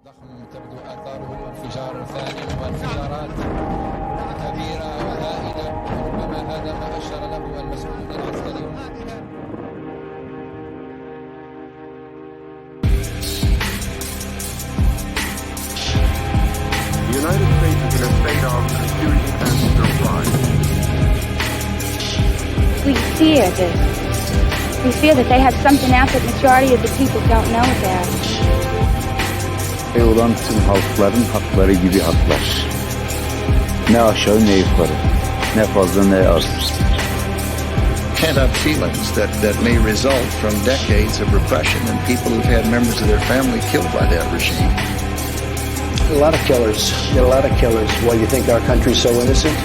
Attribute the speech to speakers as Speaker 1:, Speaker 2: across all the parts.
Speaker 1: ضخم تبدو آثاره الانفجار الثاني وانفجارات كبيرة وهائلة، وربما هذا ما أشار له المسؤولون العسكريون.
Speaker 2: The United States is in a state of confusion and surprise.
Speaker 3: We fear this. We fear that they have something out that majority of the people don't know about.
Speaker 4: Olan tüm halkların hakları gibi haklar. Ne aşağı ne yukarı, ne fazla ne az.
Speaker 5: Pent-up feelings that may result from decades of repression and people who've had members of their family killed by that regime.
Speaker 6: A lot of killers. Get a lot of killers. Why you think our country's so innocent?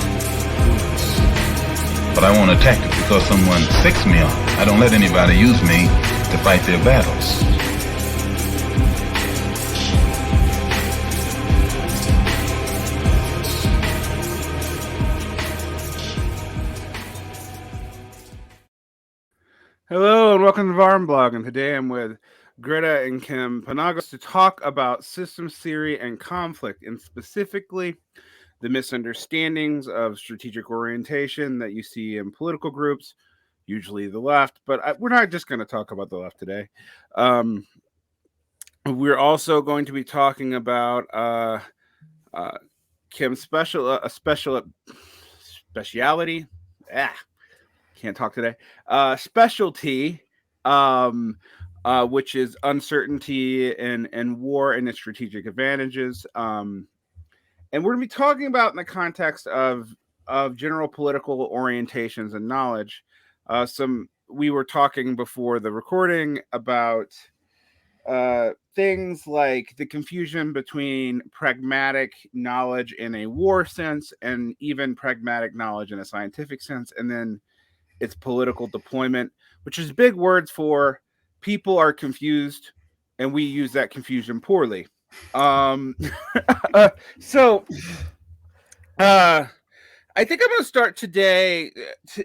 Speaker 7: But I won't attack it because someone fixed me on it. I don't let anybody use me to fight their battles.
Speaker 8: Hello and welcome to Varn Blog, and today I'm with Graete and Kim Panagos to talk about systems theory and conflict, and specifically the misunderstandings of strategic orientation that you see in political groups, usually the left, but we're not just going to talk about the left today. We're also going to be talking about Kim's speciality. Can't talk today. Specialty, which is uncertainty and war and its strategic advantages. And we're going to be talking about in the context of general political orientations and knowledge. We were talking before the recording about things like the confusion between pragmatic knowledge in a war sense and even pragmatic knowledge in a scientific sense, and then its political deployment, which is big words for people are confused and we use that confusion poorly. So I think I'm going to start today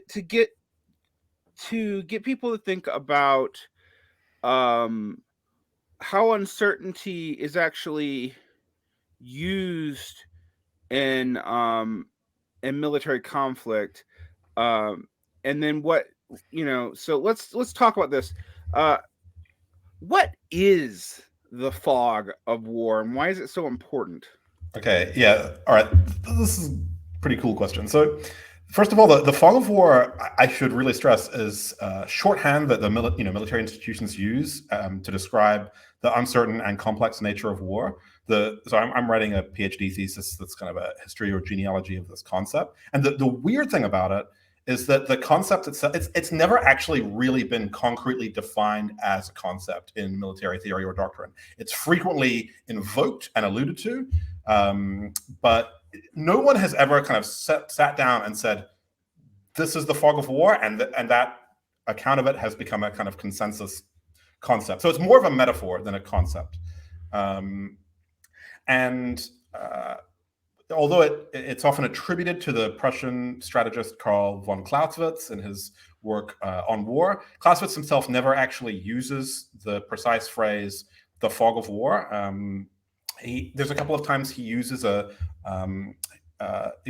Speaker 8: to get people to think about how uncertainty is actually used in military conflict. And then what, so let's talk about this. What is the fog of war and why is it so important?
Speaker 9: Okay, yeah, all right. This is a pretty cool question. So first of all, the fog of war, I should really stress, is shorthand that the military institutions use to describe the uncertain and complex nature of war. So I'm writing a PhD thesis that's kind of a history or genealogy of this concept. And the weird thing about it is that the concept itself, it's never actually really been concretely defined as a concept in military theory or doctrine. It's frequently invoked and alluded to, but no one has ever kind of sat down and said, this is the fog of war, and that account of it has become a kind of consensus concept. So it's more of a metaphor than a concept. Although it's often attributed to the Prussian strategist Karl von Clausewitz in his work on war, Clausewitz himself never actually uses the precise phrase, the fog of war. There's a couple of times he uses it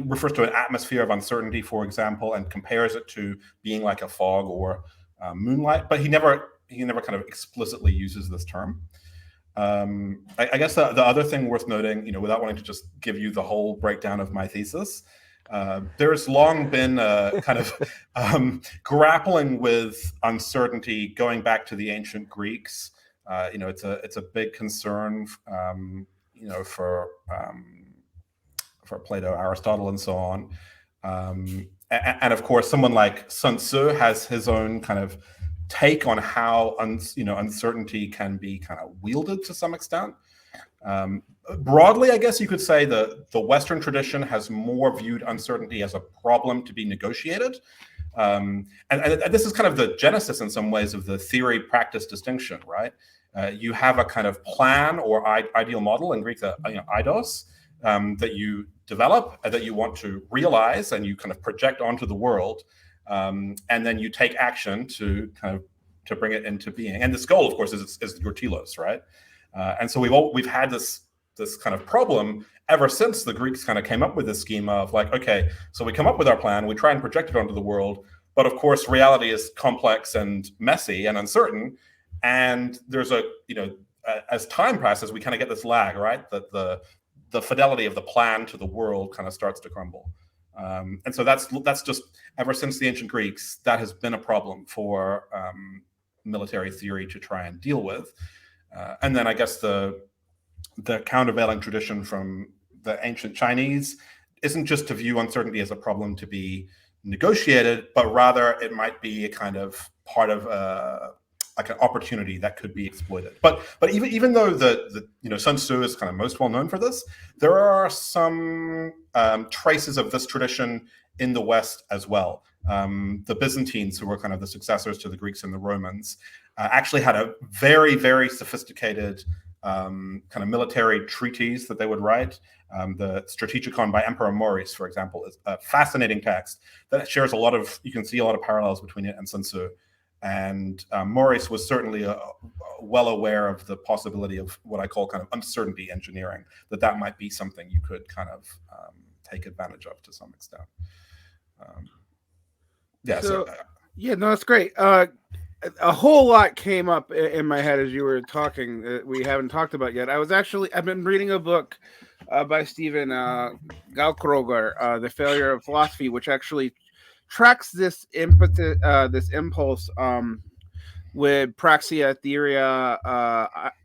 Speaker 9: refers to an atmosphere of uncertainty, for example, and compares it to being like a fog or moonlight, but he never kind of explicitly uses this term. I guess the other thing worth noting, without wanting to just give you the whole breakdown of my thesis, there's long been kind of grappling with uncertainty going back to the ancient Greeks. It's a big concern, for Plato, Aristotle, and so on. And of course, someone like Sun Tzu has his own kind of take on how uncertainty can be kind of wielded to some extent. Broadly, I guess you could say the Western tradition has more viewed uncertainty as a problem to be negotiated. And this is kind of the genesis in some ways of the theory-practice distinction, right? You have a kind of plan or ideal model, in Greek, eidos, that you develop, that you want to realize, and you kind of project onto the world. And then you take action to bring it into being. And this goal, of course, is your telos, right? And so we've had this this kind of problem ever since the Greeks kind of came up with this schema of like, okay, so we come up with our plan, we try and project it onto the world, but of course reality is complex and messy and uncertain, and there's a, as time passes, we kind of get this lag, right? That the fidelity of the plan to the world kind of starts to crumble. And so that's just, ever since the ancient Greeks, that has been a problem for military theory to try and deal with. And then I guess the countervailing tradition from the ancient Chinese isn't just to view uncertainty as a problem to be negotiated, but rather it might be a kind of part of like an opportunity that could be exploited. But even though the Sun Tzu is kind of most well known for this, there are some traces of this tradition in the West as well. The Byzantines, who were kind of the successors to the Greeks and the Romans, actually had a very, very sophisticated kind of military treatise that they would write. The Strategicon by Emperor Maurice, for example, is a fascinating text that shares you can see a lot of parallels between it and Sun Tzu. And Maurice was certainly well aware of the possibility of what I call kind of uncertainty engineering, that might be something you could kind of take advantage of to some extent.
Speaker 8: That's great. A whole lot came up in my head as you were talking that we haven't talked about yet. I've been reading a book by Stephen Gaukroger, The Failure of Philosophy, which actually tracks this impulse with praxia, theoria,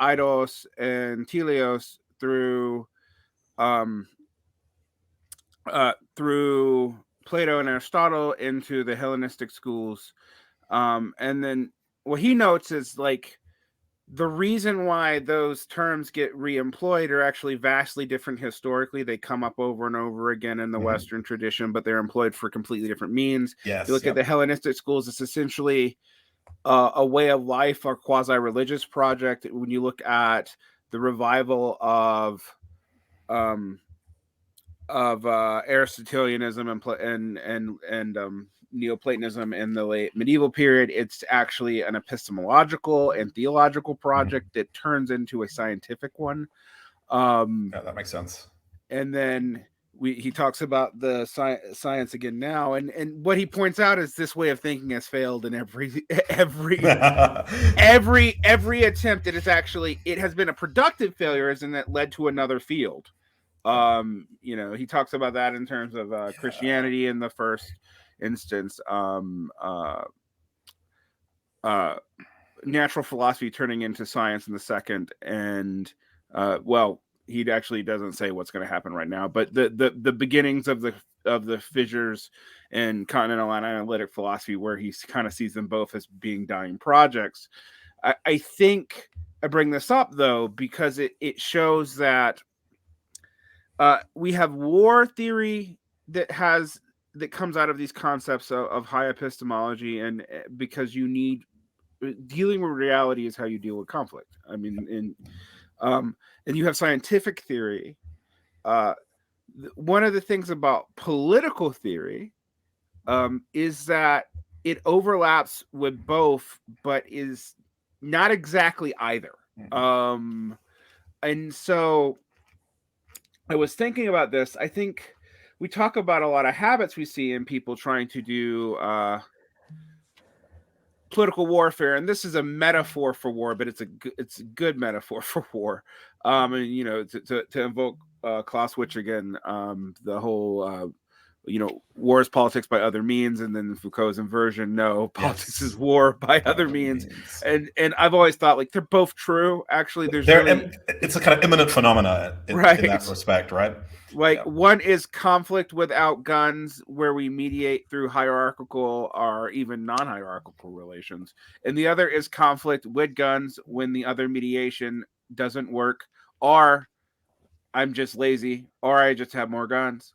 Speaker 8: eidos, and teleos through Plato and Aristotle into the Hellenistic schools. And then what he notes is like the reason why those terms get reemployed are actually vastly different historically. They come up over and over again in the Western tradition, but they're employed for completely different means.
Speaker 9: Yes,
Speaker 8: if you look at the Hellenistic schools, it's essentially a way of life or quasi-religious project. When you look at the revival of Aristotelianism and Neoplatonism in the late medieval period, it's actually an epistemological and theological project that turns into a scientific one.
Speaker 9: That makes sense.
Speaker 8: And then he talks about the science again now, and what he points out is this way of thinking has failed in every attempt. It has been a productive failure, as in that led to another field. He talks about that in terms of Christianity in the first instance, natural philosophy turning into science in the second, and he actually doesn't say what's going to happen right now, but the beginnings of the fissures in continental and analytic philosophy, where he kind of sees them both as being dying projects. I think I bring this up though because it shows that we have war theory that comes out of these concepts of high epistemology, and because you need dealing with reality is how you deal with conflict. I mean, and you have scientific theory. One of the things about political theory is that it overlaps with both, but is not exactly either. And so I was thinking about this. I think we talk about a lot of habits we see in people trying to do political warfare, and this is a metaphor for war, but it's a good metaphor for war. And to invoke Clausewitz again, the whole war is politics by other means, and then Foucault's inversion, no, politics is war by other means. And I've always thought like they're both true. Actually,
Speaker 9: it's a kind of imminent phenomena in that respect, right?
Speaker 8: Like one is conflict without guns, where we mediate through hierarchical or even non-hierarchical relations, and the other is conflict with guns when the other mediation doesn't work, or I'm just lazy, or I just have more guns.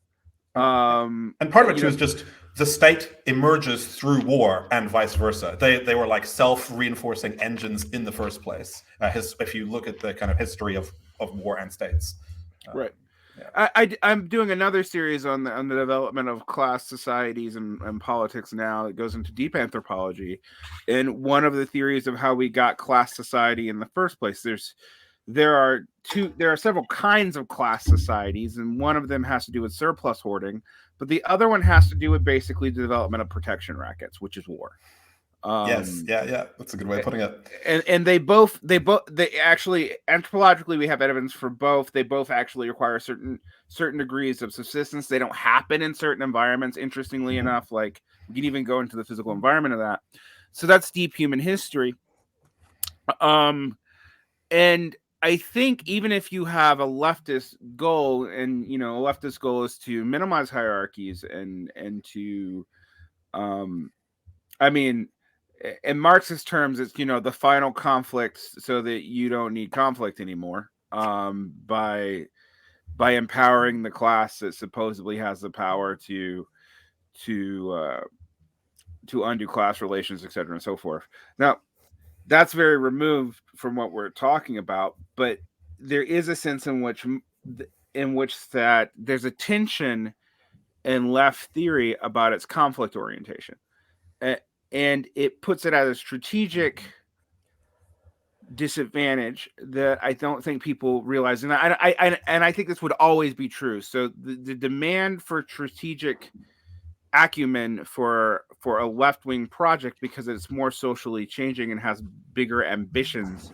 Speaker 9: And part of it too is just the state emerges through war and vice versa. They were like self-reinforcing engines in the first place. If you look at the kind of history of war and states,
Speaker 8: right. Yeah. I'm doing another series on the development of class societies and politics now. It goes into deep anthropology, and one of the theories of how we got class society in the first place. There are several kinds of class societies, and one of them has to do with surplus hoarding, but the other one has to do with basically the development of protection rackets, which is war.
Speaker 9: Yes, yeah, that's a good way of putting it.
Speaker 8: And they actually, anthropologically, we have evidence for both. They both actually require certain degrees of subsistence. They don't happen in certain environments. Interestingly enough, like we can even go into the physical environment of that. So that's deep human history. And I think even if you have a leftist goal, and a leftist goal is to minimize hierarchies and to, I mean, in Marxist terms, it's the final conflict, so that you don't need conflict anymore. By empowering the class that supposedly has the power to undo class relations, etc., and so forth. Now, that's very removed from what we're talking about, but there is a sense in which that there's a tension in left theory about its conflict orientation, and it puts it at a strategic disadvantage that I don't think people realize, and I think this would always be true. So the demand for strategic acumen for a left-wing project, because it's more socially changing and has bigger ambitions,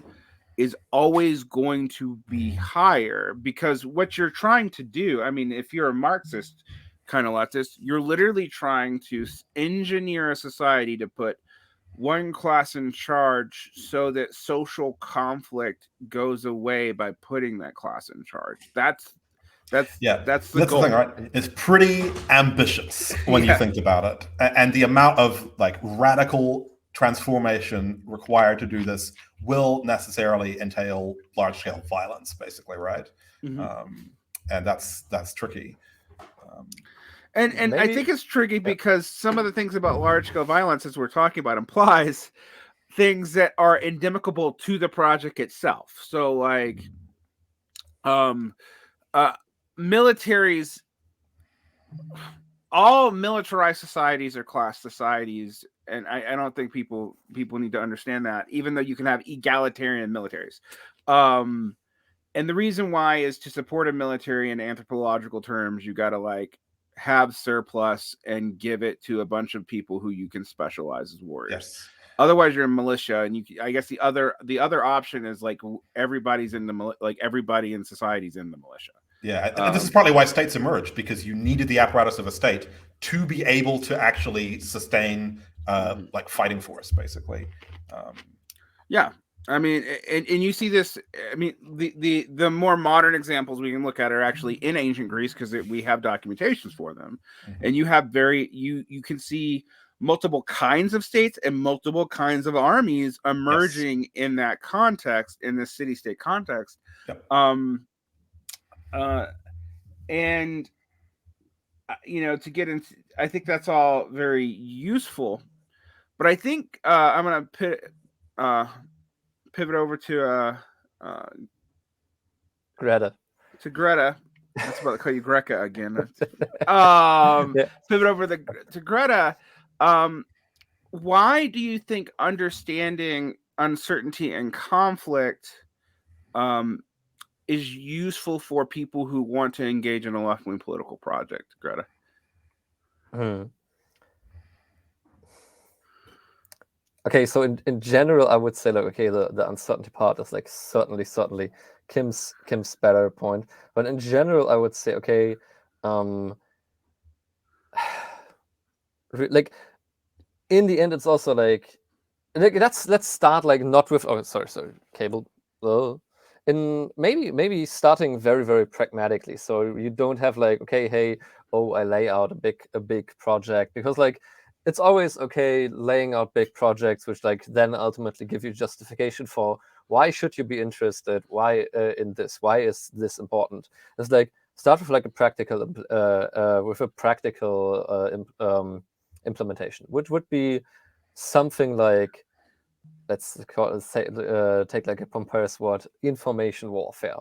Speaker 8: is always going to be higher, because what you're trying to do, I mean, if you're a Marxist kind of leftist, you're literally trying to engineer a society to put one class in charge so that social conflict goes away by putting that class in charge. That's the goal.
Speaker 9: The thing, right? It's pretty ambitious when you think about it, and the amount of like radical transformation required to do this will necessarily entail large-scale violence, basically, right? And that's tricky.
Speaker 8: And I think it's tricky because some of the things about large-scale violence, as we're talking about, implies things that are endemicable to the project itself. So, like, militaries, all militarized societies are class societies, and I don't think people need to understand that, even though you can have egalitarian militaries. And the reason why is, to support a military in anthropological terms, you got to like have surplus and give it to a bunch of people who you can specialize as warriors.
Speaker 9: Yes.
Speaker 8: Otherwise, you're in militia, and I guess the other option is like everybody's in everybody in society's in the militia.
Speaker 9: Yeah, and this is partly why states emerged, because you needed the apparatus of a state to be able to actually sustain like fighting force, basically.
Speaker 8: Yeah. I mean, and you see this. I mean, the more modern examples we can look at are actually in ancient Greece, because we have documentations for them, and you have you can see multiple kinds of states and multiple kinds of armies emerging in that context, in this city-state context.
Speaker 9: Yep.
Speaker 8: And to get into, I think that's all very useful, but I think I'm gonna pivot over to
Speaker 10: Graete.
Speaker 8: To Greta. That's about to call you Greca again. Pivot over to Greta. Why do you think understanding uncertainty and conflict is useful for people who want to engage in a left-wing political project, Greta?
Speaker 10: Okay, so in general, I would say, like, okay, the uncertainty part is like certainly Kim's better point, but in general, I would say, okay, like in the end, it's also like let's start like not with sorry cable. In maybe starting very, very pragmatically, so you don't have like, okay, hey, I lay out a big project, because like it's always okay laying out big projects which like then ultimately give you justification for why should you be interested, why in this, why is this important. It's like start with like a practical implementation, which would be something like, let's take like a pompous word, information warfare,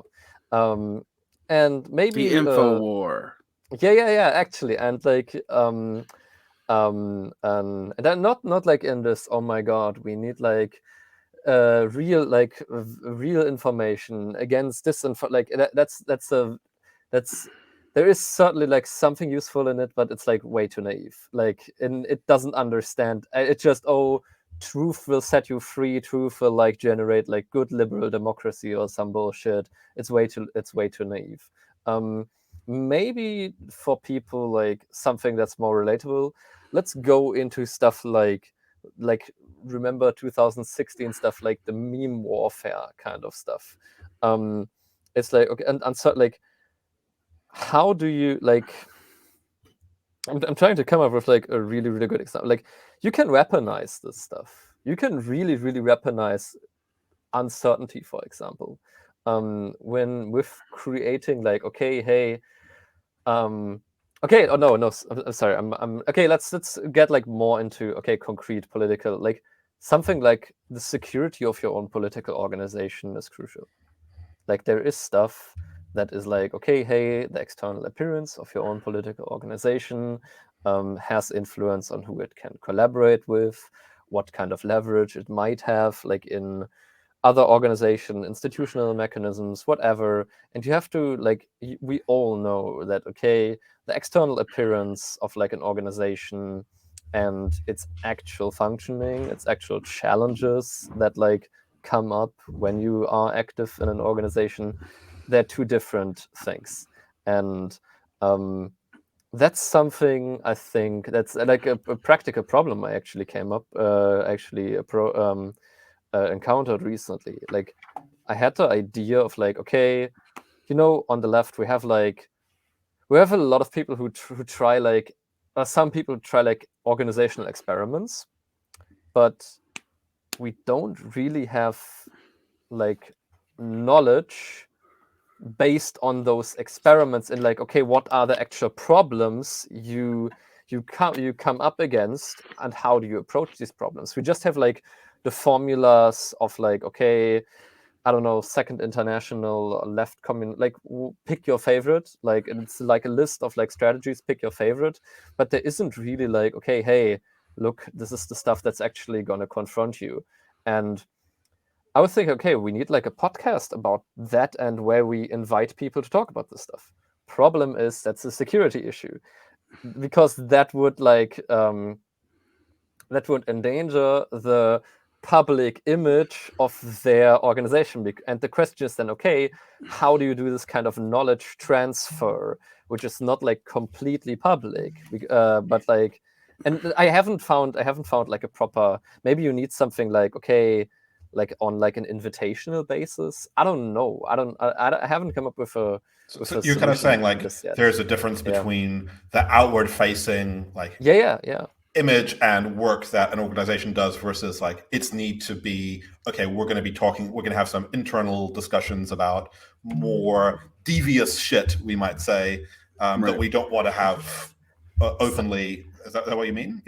Speaker 10: and maybe
Speaker 8: the info war.
Speaker 10: Yeah, actually, and like and then not like in this, oh my god, we need like real information against disinfo. Like that's there is certainly like something useful in it, but it's like way too naive. Like, and it doesn't understand. It just truth will set you free. Truth will like generate like good liberal democracy or some bullshit. It's way too naive. Maybe for people like something that's more relatable. Let's go into stuff like remember 2016 stuff, like the meme warfare kind of stuff. It's like, okay, and so like, how do you like? I'm trying to come up with like a really good example. Like, you can weaponize this stuff. You can really weaponize uncertainty, for example, when with creating like, okay, hey, okay, oh no, I'm sorry, I'm okay. Let's get like more into concrete political, like something like the security of your own political organization is crucial. Like, there is stuff that is like, okay, hey, the external appearance of your own political organization has influence on who it can collaborate with, what kind of leverage it might have, like in other organization, institutional mechanisms, whatever. And you have to like, we all know that, okay, the external appearance of like an organization and its actual functioning, its actual challenges that like come up when you are active in an organization, they're two different things. And that's something I think that's like a practical problem I actually came up, encountered recently. Like, I had the idea of like, okay, on the left we have a lot of people who try like, some people try like organizational experiments, but we don't really have like knowledge based on those experiments in like, okay, what are the actual problems you come up against, and how do you approach these problems? We just have like the formulas of like, okay, I don't know, Second International, left like pick your favorite. Like, it's like a list of like strategies, pick your favorite. But there isn't really like, okay, hey, look, this is the stuff that's actually going to confront you. And I would think, okay, we need like a podcast about that, and where we invite people to talk about this stuff. Problem is, that's a security issue, because that would like that would endanger the public image of their organization. And the question is then, okay, how do you do this kind of knowledge transfer, which is not like completely public, but like, and I haven't found like a proper, maybe you need something like, okay, like on like an invitational basis. I don't know. I haven't come up with a.
Speaker 9: So you're kind of saying like there's a difference between the outward facing like image and work that an organization does versus like its need to be, okay, we're going to have some internal discussions about more devious shit, we might say, that we don't want to have openly. Is that what you mean?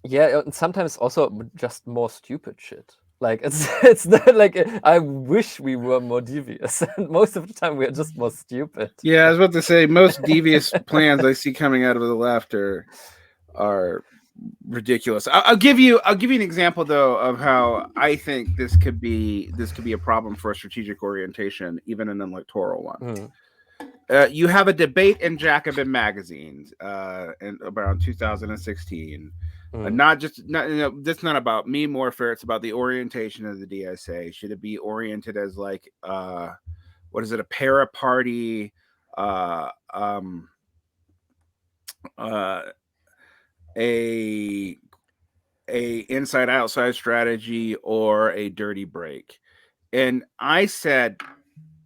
Speaker 9: Yeah,
Speaker 10: and sometimes also just more stupid shit. Like, it's not like, I wish we were more devious, and most of the time we are just more stupid.
Speaker 8: Yeah, I was about to say, most devious plans I see coming out of the left are ridiculous. I'll give you an example though of how I think this could be a problem for a strategic orientation, even an electoral one. You have a debate in Jacobin magazines in around 2016. That's not about meme warfare. It's about the orientation of the DSA. Should it be oriented as like what is it, a para-party a inside outside strategy, or a dirty break? And I said,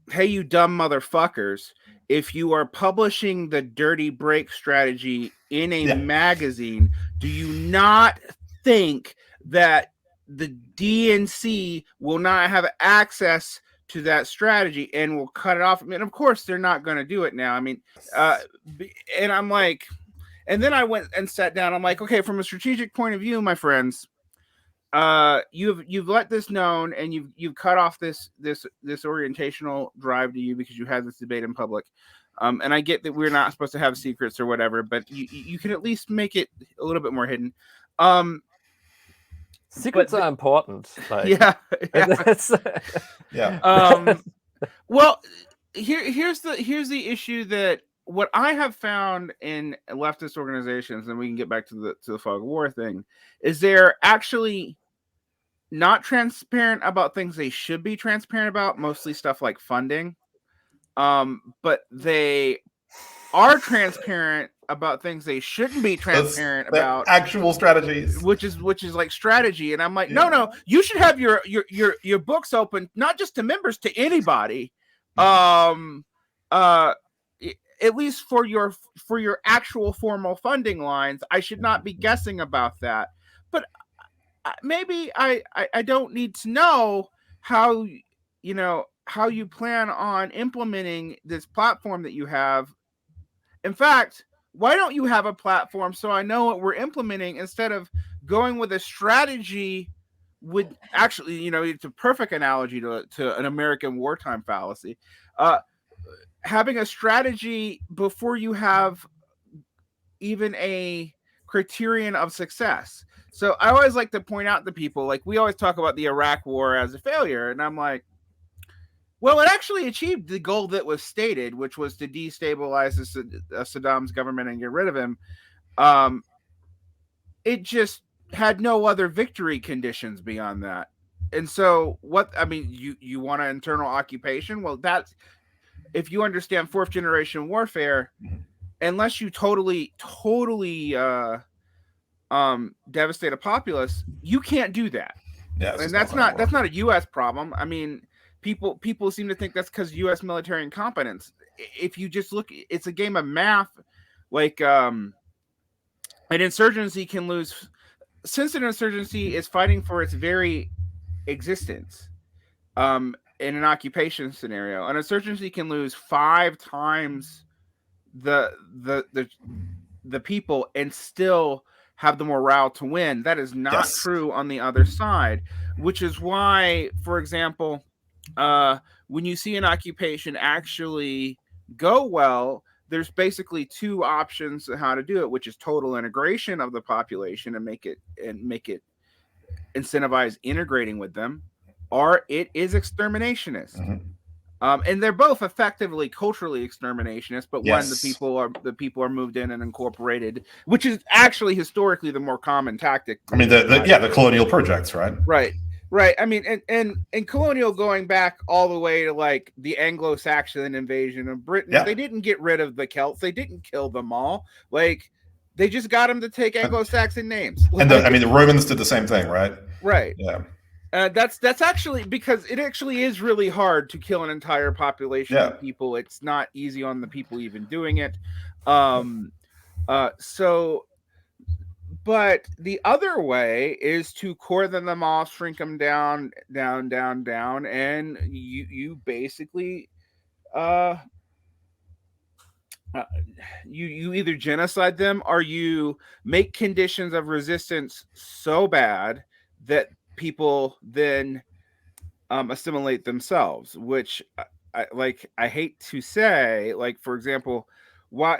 Speaker 8: hey, you dumb motherfuckers, if you are publishing the dirty break strategy in a magazine, do you not think that the DNC will not have access to that strategy and will cut it off? I mean, of course they're not going to do it now. I mean, and I'm like, and then I went and sat down. I'm like, okay, from a strategic point of view, my friends, you've let this known, and you've cut off this orientational drive to you because you had this debate in public. And I get that we're not supposed to have secrets or whatever, but you can at least make it a little bit more hidden.
Speaker 10: Secrets are important. Like,
Speaker 8: yeah.
Speaker 9: Yeah.
Speaker 8: Well, here's the issue that what I have found in leftist organizations, and we can get back to the fog of war thing, is they're actually not transparent about things they should be transparent about, mostly stuff like funding. But they are transparent about things they shouldn't be transparent about,
Speaker 9: actual strategies,
Speaker 8: which is like strategy. And I'm like, no, you should have your books open, not just to members, to anybody. At least for your actual formal funding lines. I should not be guessing about that. But maybe I don't need to know how you plan on implementing this platform that you have. In fact, why don't you have a platform so I know what we're implementing, instead of going with a strategy? Would actually, it's a perfect analogy to an American wartime fallacy. Having a strategy before you have even a criterion of success. So I always like to point out to people, like, we always talk about the Iraq war as a failure, and I'm like, well, it actually achieved the goal that was stated, which was to destabilize Saddam's government and get rid of him. It just had no other victory conditions beyond that. And so you want an internal occupation? Well, that's, if you understand fourth generation warfare, unless you totally devastate a populace, you can't do that.
Speaker 9: Yeah,
Speaker 8: and that's not a U.S. problem. I mean, people seem to think that's because U.S. military incompetence. If you just look, it's a game of math. Like an insurgency can lose, since an insurgency is fighting for its very existence. In an occupation scenario, an insurgency can lose 5 times the people and still have the morale to win. That is not true on the other side, which is why, for example, when you see an occupation actually go well, there's basically 2 options on how to do it, which is total integration of the population and make it incentivize integrating with them, or it is exterminationist. And they're both effectively culturally exterminationist, but when the people are moved in and incorporated, which is actually historically the more common tactic.
Speaker 9: I mean, the colonial projects, right?
Speaker 8: Right. I mean, and colonial, going back all the way to like the Anglo-Saxon invasion of Britain, they didn't get rid of the Celts. They didn't kill them all. Like, they just got them to take Anglo-Saxon names.
Speaker 9: And the Romans did the same thing, right?
Speaker 8: Right.
Speaker 9: Yeah.
Speaker 8: That's actually, because it actually is really hard to kill an entire population of people. It's not easy on the people even doing it. But the other way is to cordon them off, shrink them down, and you basically you either genocide them, or you make conditions of resistance so bad that people then assimilate themselves, which I hate to say, like, for example, why,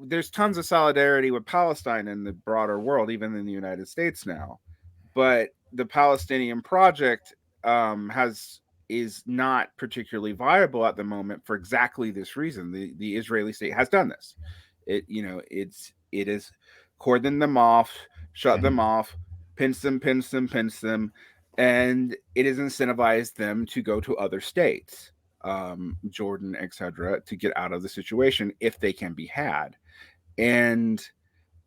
Speaker 8: there's tons of solidarity with Palestine in the broader world, even in the United States now, but the Palestinian project is not particularly viable at the moment for exactly this reason. The Israeli state has done this. It is cordon them off, shut them off, pinch them, and it has incentivized them to go to other states, Jordan, etc., to get out of the situation if they can be had. And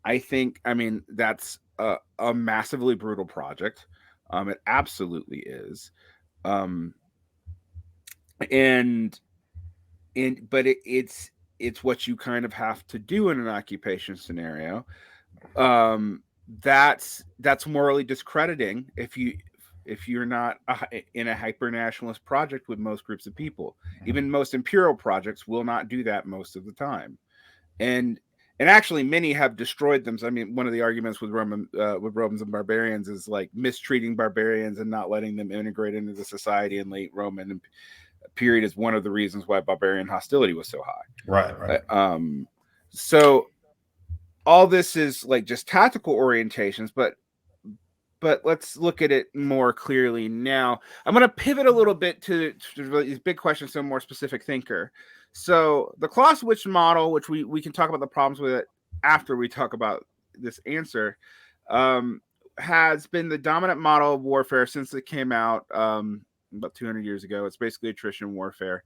Speaker 8: I think, that's a massively brutal project. It absolutely is. But it's what you kind of have to do in an occupation scenario. That's morally discrediting if you're not in a hyper nationalist project with most groups of people. Even most imperial projects will not do that most of the time, and actually many have destroyed them. So, one of the arguments with Romans and barbarians is like mistreating barbarians and not letting them integrate into the society in late Roman period is one of the reasons why barbarian hostility was so high.
Speaker 9: Right.
Speaker 8: So all this is like just tactical orientations, but but let's look at it more clearly now. I'm going to pivot a little bit to these big questions, so more specific thinker. So the Clausewitz model, which we can talk about the problems with it after we talk about this answer, has been the dominant model of warfare since it came out about 200 years ago. It's basically attrition warfare.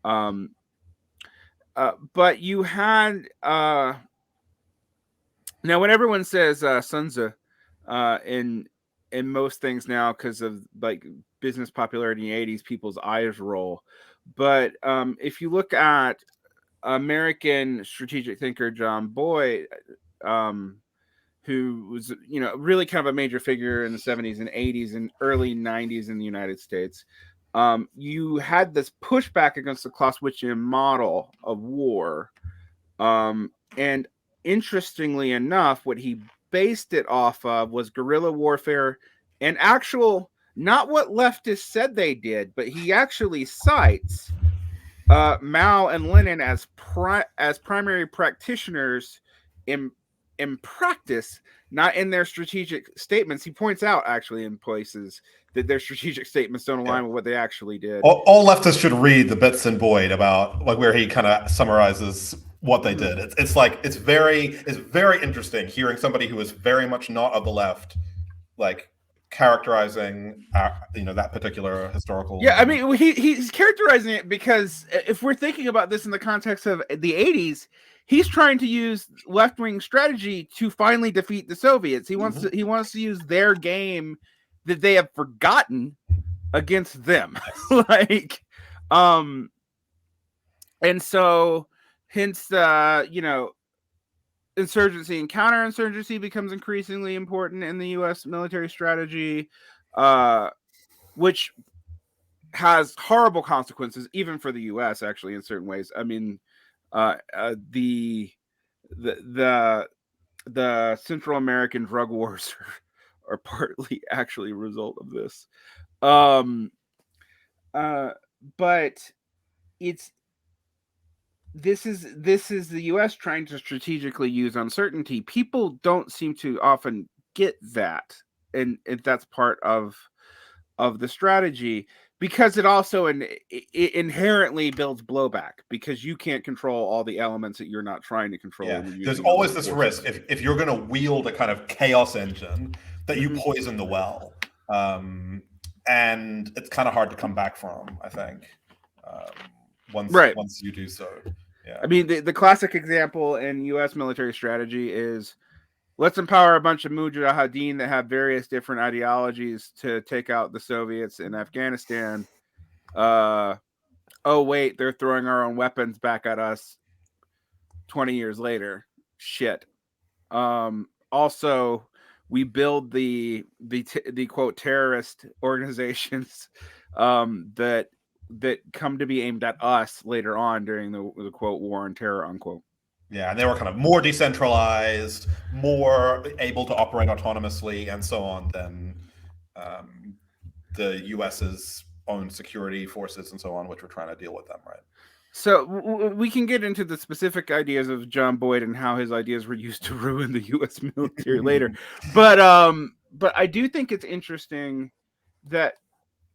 Speaker 8: But you had now when everyone says Sun Tzu in most things now, because of like business popularity in the 80s, people's eyes roll. But if you look at American strategic thinker John Boyd, who was, you know, really kind of a major figure in the 70s and 80s and early 90s in the United States, you had this pushback against the Clausewitzian model of war. And interestingly enough, what he based it off of was guerrilla warfare and actual, not what leftists said they did, but he actually cites Mao and Lenin as primary practitioners in practice, not in their strategic statements. He points out actually in places that their strategic statements don't align with what they actually did.
Speaker 9: All leftists should read the bits in Boyd about like where he kind of summarizes what they did. It's like it's very interesting hearing somebody who is very much not of the left, like characterizing that particular historical.
Speaker 8: Yeah, I mean he's characterizing it because if we're thinking about this in the context of the 80s, he's trying to use left-wing strategy to finally defeat the Soviets. He wants to use their game that they have forgotten against them. Like and so hence insurgency and counterinsurgency becomes increasingly important in the U.S. military strategy, which has horrible consequences even for the U.S. actually in certain ways. I mean, the Central American drug wars are partly actually a result of this. But this is the U.S. trying to strategically use uncertainty. People don't seem to often get that, and that's part of the strategy, because it also it inherently builds blowback because you can't control all the elements that you're not trying to control.
Speaker 9: Yeah, there's always this risk if you're going to wield a kind of chaos engine that you poison the well, and it's kind of hard to come back from, I think, once you do so. Yeah,
Speaker 8: I mean the classic example in U.S. military strategy is, let's empower a bunch of mujahideen that have various different ideologies to take out the Soviets in Afghanistan. Oh, wait, they're throwing our own weapons back at us 20 years later. Shit. Also, we build the quote terrorist organizations that come to be aimed at us later on during the quote war on terror, unquote.
Speaker 9: Yeah, and they were kind of more decentralized, more able to operate autonomously, and so on than the U.S.'s own security forces and so on, which were trying to deal with them, right?
Speaker 8: So we can get into the specific ideas of John Boyd and how his ideas were used to ruin the U.S. military later, but I do think it's interesting that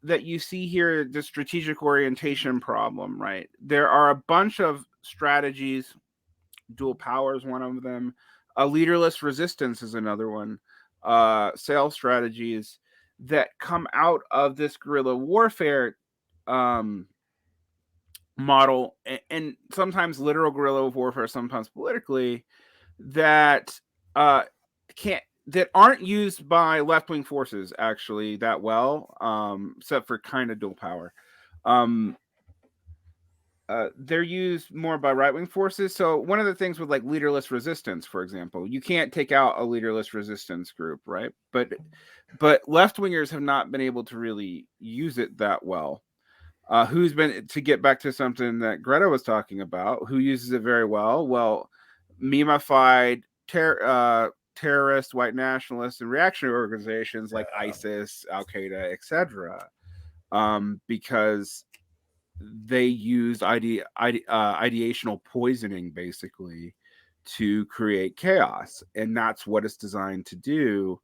Speaker 8: you see here the strategic orientation problem, right? There are a bunch of strategies. Dual power is one of them. A leaderless resistance is another one. Sales strategies that come out of this guerrilla warfare model, and sometimes literal guerrilla warfare, sometimes politically, that aren't used by left-wing forces actually that well, except for kind of dual power. They're used more by right-wing forces. So one of the things with like leaderless resistance, for example, you can't take out a leaderless resistance group, right? But left-wingers have not been able to really use it that well. To get back to something that Greta was talking about, who uses it very well? Well, memeified terrorist, white nationalists, and reactionary organizations like ISIS, Al Qaeda, etc. Because they used ideational poisoning basically to create chaos, and that's what it's designed to do.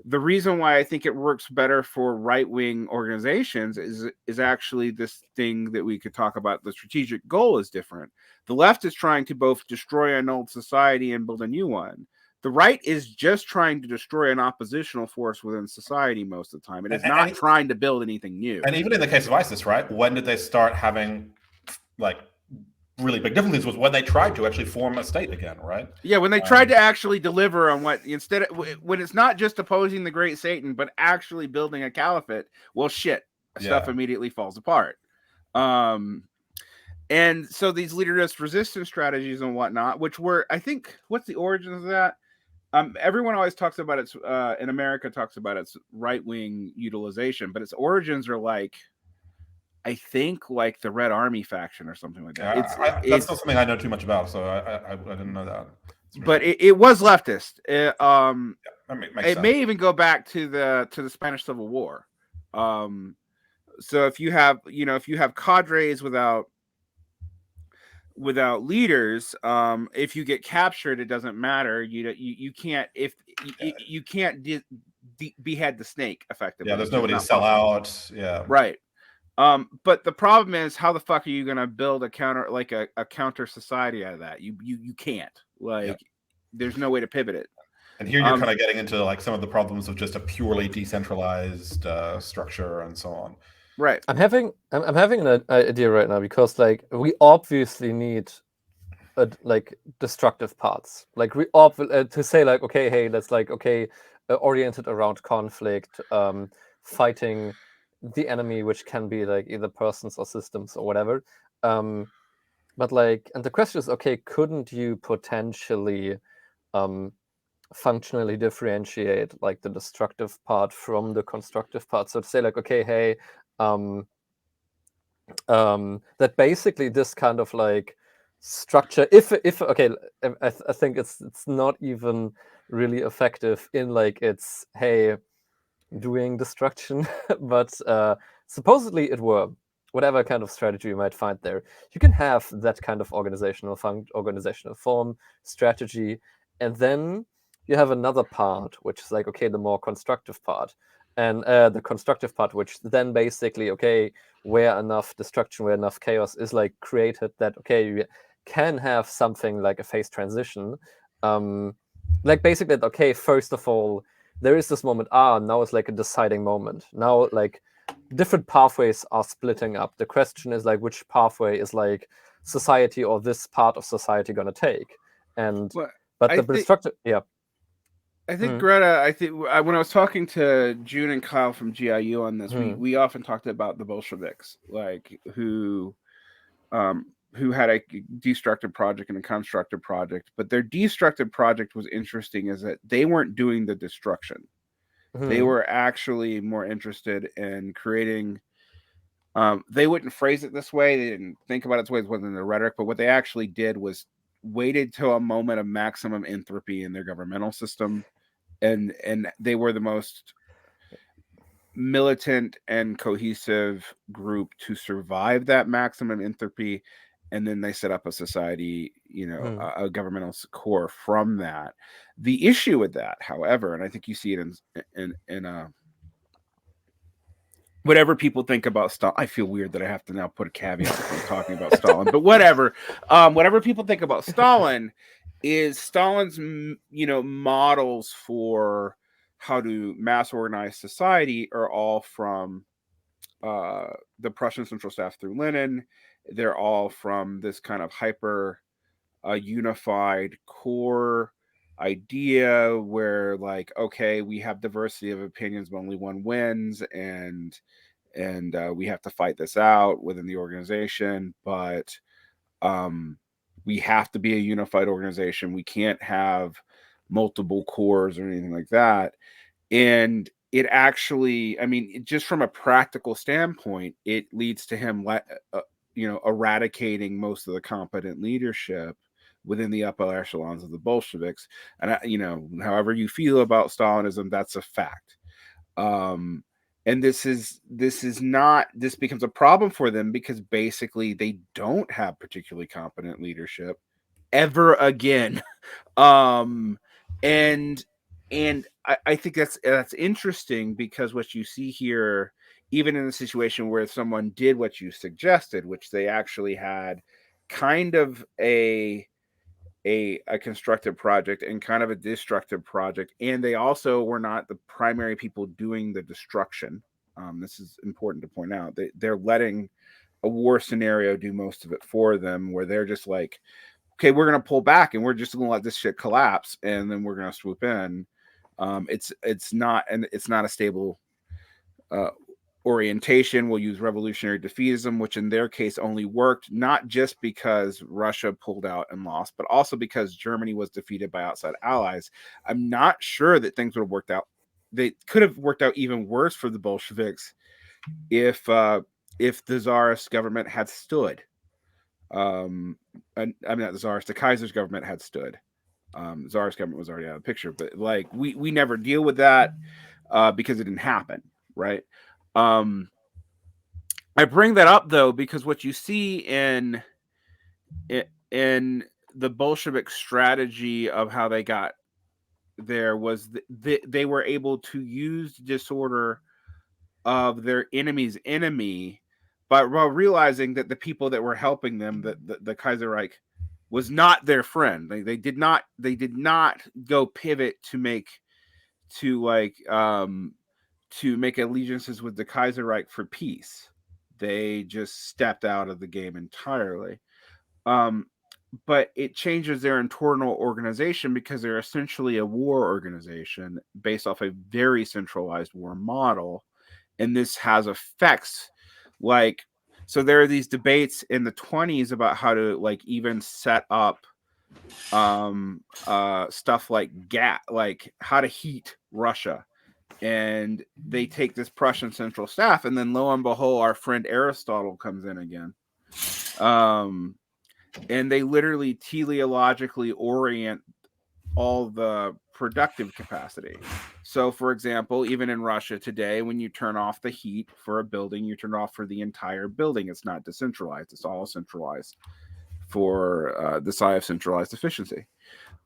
Speaker 8: the reason why I think it works better for right-wing organizations is actually this thing that we could talk about. The strategic goal is different. The left is trying to both destroy an old society and build a new one. The right is just trying to destroy an oppositional force within society most of the time. It is not trying to build anything new.
Speaker 9: And even in the case of ISIS, right? When did they start having like really big difficulties? Was when they tried to actually form a state again, right?
Speaker 8: Yeah, when they tried to actually deliver on what instead of, when it's not just opposing the great Satan, but actually building a caliphate. Well, shit, stuff immediately falls apart. And so these leaderless resistance strategies and whatnot, which were, I think, what's the origins of that? Everyone always talks about its in America talks about its right-wing utilization, but its origins are like, I think, like the Red Army faction or something like that.
Speaker 9: That's not something I know too much about, so I didn't know that.
Speaker 8: But it was leftist. It
Speaker 9: sense.
Speaker 8: may even go back to the Spanish Civil War. So if you have cadres without leaders, if you get captured, it doesn't matter. You can't you can't behead the snake effectively.
Speaker 9: Yeah, there's nobody to sell out. Yeah,
Speaker 8: right. But the problem is, how the fuck are you going to build a counter society out of that? You can't. There's no way to pivot it.
Speaker 9: And here you're kind of getting into like some of the problems of just a purely decentralized structure and so on.
Speaker 8: Right.
Speaker 10: I'm having an idea right now, because like we obviously need like destructive parts. Like we to say like, okay, hey, that's like, okay, oriented around conflict, fighting the enemy, which can be like either persons or systems or whatever. But like, and the question is, okay, couldn't you potentially functionally differentiate like the destructive part from the constructive part? So to say like, okay, hey, that basically this kind of like structure, if okay, I think it's not even really effective in like its, hey, doing destruction, but supposedly it were. Whatever kind of strategy you might find there, you can have that kind of organizational form, strategy, and then you have another part, which is like, okay, the more constructive part. And the constructive part, which then basically, okay, where enough destruction, where enough chaos is like created, that, okay, you can have something like a phase transition. Like basically, okay, first of all, there is this moment, now it's like a deciding moment. Now, like, different pathways are splitting up. The question is like, which pathway is like society or this part of society going to take? And but the destructive, yeah.
Speaker 8: I think Greta. I think when I was talking to June and Kyle from GIU on this, we often talked about the Bolsheviks, like who had a destructive project and a constructive project. But their destructive project was interesting, is that they weren't doing the destruction. They were actually more interested in creating. They wouldn't phrase it this way. They didn't think about it this way. It wasn't in the rhetoric. But what they actually did was waited till a moment of maximum entropy in their governmental system, and they were the most militant and cohesive group to survive that maximum entropy. And then they set up a society, a governmental core from that. The issue with that, however, and I think you see it in whatever people think about Stalin. I feel weird that I have to now put a caveat when I'm talking about Stalin, but whatever. Whatever people think about Stalin is Stalin's, models for how to mass organize society are all from the Prussian Central Staff through Lenin. They're all from this kind of hyper unified core idea where, like, okay, we have diversity of opinions, but only one wins, and we have to fight this out within the organization. But we have to be a unified organization. We can't have multiple cores or anything like that. And it actually, I mean, just from a practical standpoint, it leads to him eradicating most of the competent leadership within the upper echelons of the Bolsheviks. And however you feel about Stalinism, that's a fact. And this becomes a problem for them, because basically they don't have particularly competent leadership ever again. And And I think that's interesting, because what you see here, even in a situation where someone did what you suggested, which they actually had kind of a constructive project and kind of a destructive project, and they also were not the primary people doing the destruction. This is important to point out. They're letting a war scenario do most of it for them, where they're just like, okay, we're going to pull back and we're just going to let this shit collapse, and then we're going to swoop in. It's not a stable orientation. We'll use revolutionary defeatism, which in their case only worked not just because Russia pulled out and lost, but also because Germany was defeated by outside allies. I'm not sure that things would have worked out. They could have worked out even worse for the Bolsheviks if the Tsarist government had stood. I mean, not the Tsarist, the Kaiser's government had stood. The Tsarist government was already out of the picture, but like we never deal with that because it didn't happen, right? I bring that up though because what you see in the Bolshevik strategy of how they got there was they were able to use disorder of their enemy's enemy, but while realizing that the people that were helping them, the Kaiserreich, was not their friend. They did not go pivot to make allegiances with the Kaiserreich for peace. They just stepped out of the game entirely. But it changes their internal organization because they're essentially a war organization based off a very centralized war model. And this has effects so there are these debates in the 1920s about how to even set up stuff like how to heat Russia. And they take this Prussian central staff, and then lo and behold, our friend Aristotle comes in again. And they literally teleologically orient all the productive capacity. So, for example, even in Russia today, when you turn off the heat for a building, you turn it off for the entire building. It's not decentralized. It's all centralized for the side of centralized efficiency.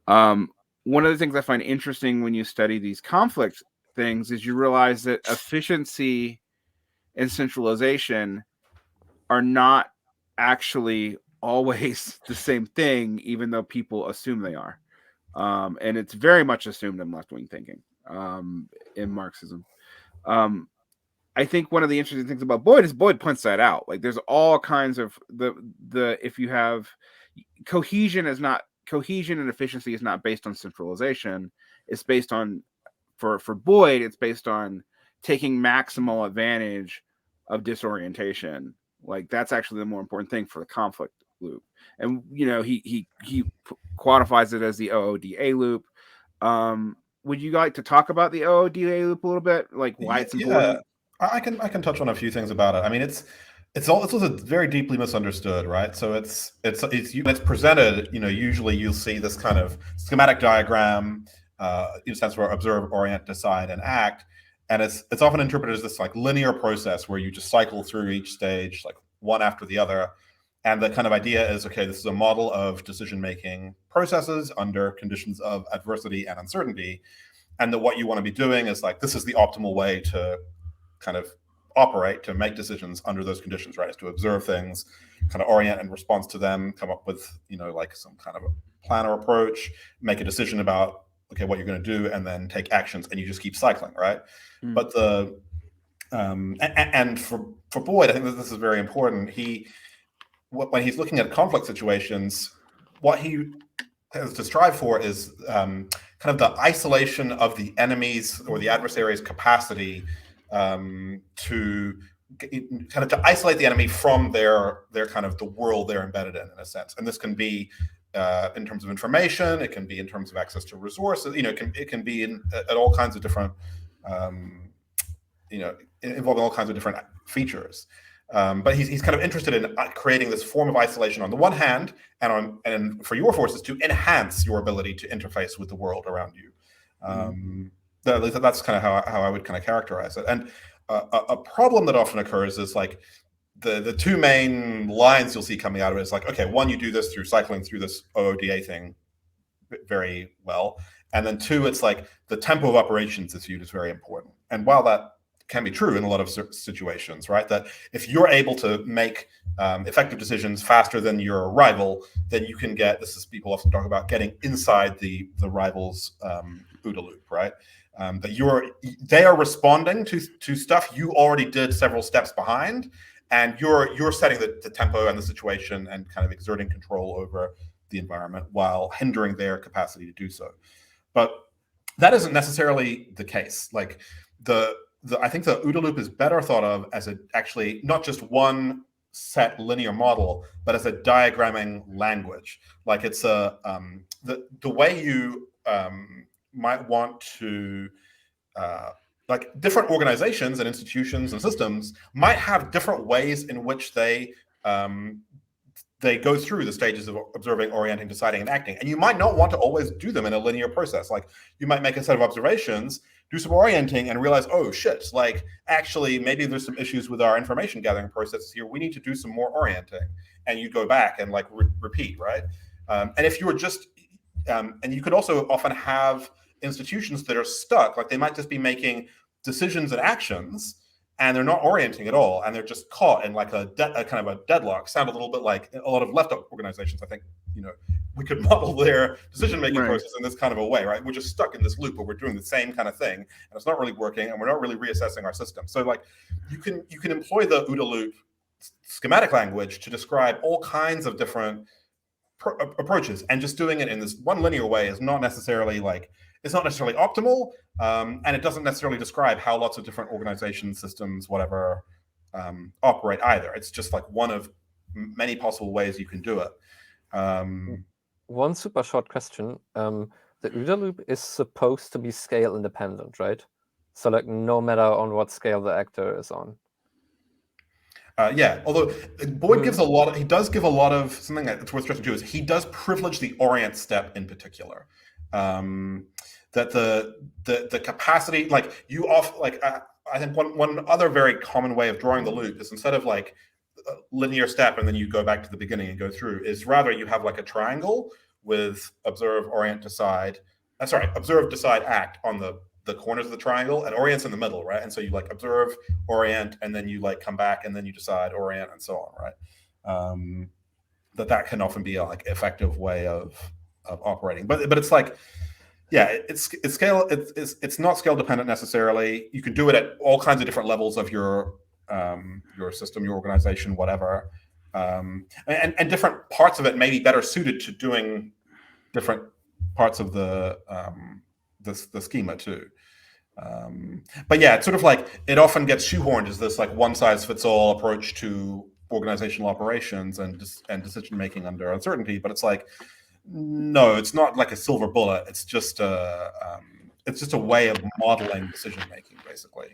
Speaker 8: One of the things I find interesting when you study these conflict things is you realize that efficiency and centralization are not actually always the same thing, even though people assume they are. And it's very much assumed in left-wing thinking in Marxism. I think one of the interesting things about Boyd is Boyd points that out. There's all kinds of if you have cohesion and efficiency is not based on centralization. It's based on for Boyd, it's based on taking maximal advantage of disorientation. That's actually the more important thing for the conflict loop. And he quantifies it as the OODA loop. Would you like to talk about the OODA loop a little bit, why it's important?
Speaker 9: Yeah, I can touch on a few things about it. I mean, it's also very deeply misunderstood, right? So it's presented. Usually you'll see this kind of schematic diagram. In a sense where observe, orient, decide, and act, and it's often interpreted as this linear process where you just cycle through each stage one after the other. And the kind of idea is, okay, this is a model of decision-making processes under conditions of adversity and uncertainty. And that what you want to be doing is this is the optimal way to kind of operate, to make decisions under those conditions, right? Is to observe things, kind of orient in response to them, come up with, some kind of a plan or approach, make a decision about, okay, what you're going to do, and then take actions, and you just keep cycling, right? Mm. But and for Boyd, I think that this is very important. When he's looking at conflict situations, what he has to strive for is kind of the isolation of the enemy's or the adversary's capacity to isolate the enemy from their kind of the world they're embedded in a sense. And this can be in terms of information, it can be in terms of access to resources, it can be at all kinds of different, involving all kinds of different features. But he's kind of interested in creating this form of isolation on the one hand, and for your forces to enhance your ability to interface with the world around you. That's kind of how I would kind of characterize it. And a problem that often occurs is the two main lines you'll see coming out of it is okay, one, you do this through cycling through this OODA thing very well, And then 2, it's like the tempo of operations is viewed as very important. And while that can be true in a lot of situations, right? That if you're able to make effective decisions faster than your rival, then you can get, this is people often talk about getting inside the rival's OODA loop, right? That they are responding to stuff you already did several steps behind, and you're setting the tempo and the situation and kind of exerting control over the environment while hindering their capacity to do so. But that isn't necessarily the case. Like I think the OODA loop is better thought of as actually not just one set linear model, but as a diagramming language. Like it's the way you might want to like different organizations and institutions and systems might have different ways in which they go through the stages of observing, orienting, deciding, and acting. And you might not want to always do them in a linear process. Like you might make a set of observations, do some orienting, and realize, oh shit, like actually maybe there's some issues with our information gathering processes here. We need to do some more orienting. And you go back and like repeat, right? And if you were just, and you could also often have institutions that are stuck, like they might just be making decisions and actions, and they're not orienting at all, and they're just caught in like a kind of a deadlock. Sound a little bit like a lot of left organizations. I think, you know, we could model their decision-making process in this kind of a way, right? We're just stuck in this loop where we're doing the same kind of thing, and it's not really working, and we're not really reassessing our system. So like you can employ the OODA loop schematic language to describe all kinds of different approaches, and just doing it in this one linear way is not necessarily like, it's not necessarily optimal, and it doesn't necessarily describe how lots of different organizations, systems, whatever, operate either. It's just like one of many possible ways you can do it.
Speaker 10: One super short question. The OODA loop is supposed to be scale independent, right? So like no matter on what scale the actor is on.
Speaker 9: Yeah, although Boyd gives he does give a lot of, something that's worth stressing too, is he does privilege the orient step in particular. That the capacity, like I think one other very common way of drawing the loop is, instead of like a linear step and then you go back to the beginning and go through, is rather you have like a triangle with observe, orient, decide. Observe, decide, act on the corners of the triangle, and orient's in the middle, right? And so you like observe, orient, and then you like come back and then you decide, orient, and so on, right? That can often be a like effective way of operating, but it's like, yeah, it's not scale dependent necessarily. You can do it at all kinds of different levels of your system, your organization, whatever, and different parts of it may be better suited to doing different parts of the schema too. But yeah, it's sort of like, it often gets shoehorned as this like one size fits all approach to organizational operations and decision making under uncertainty. But it's like, no, it's not like a silver bullet. It's just a way of modeling decision making, basically.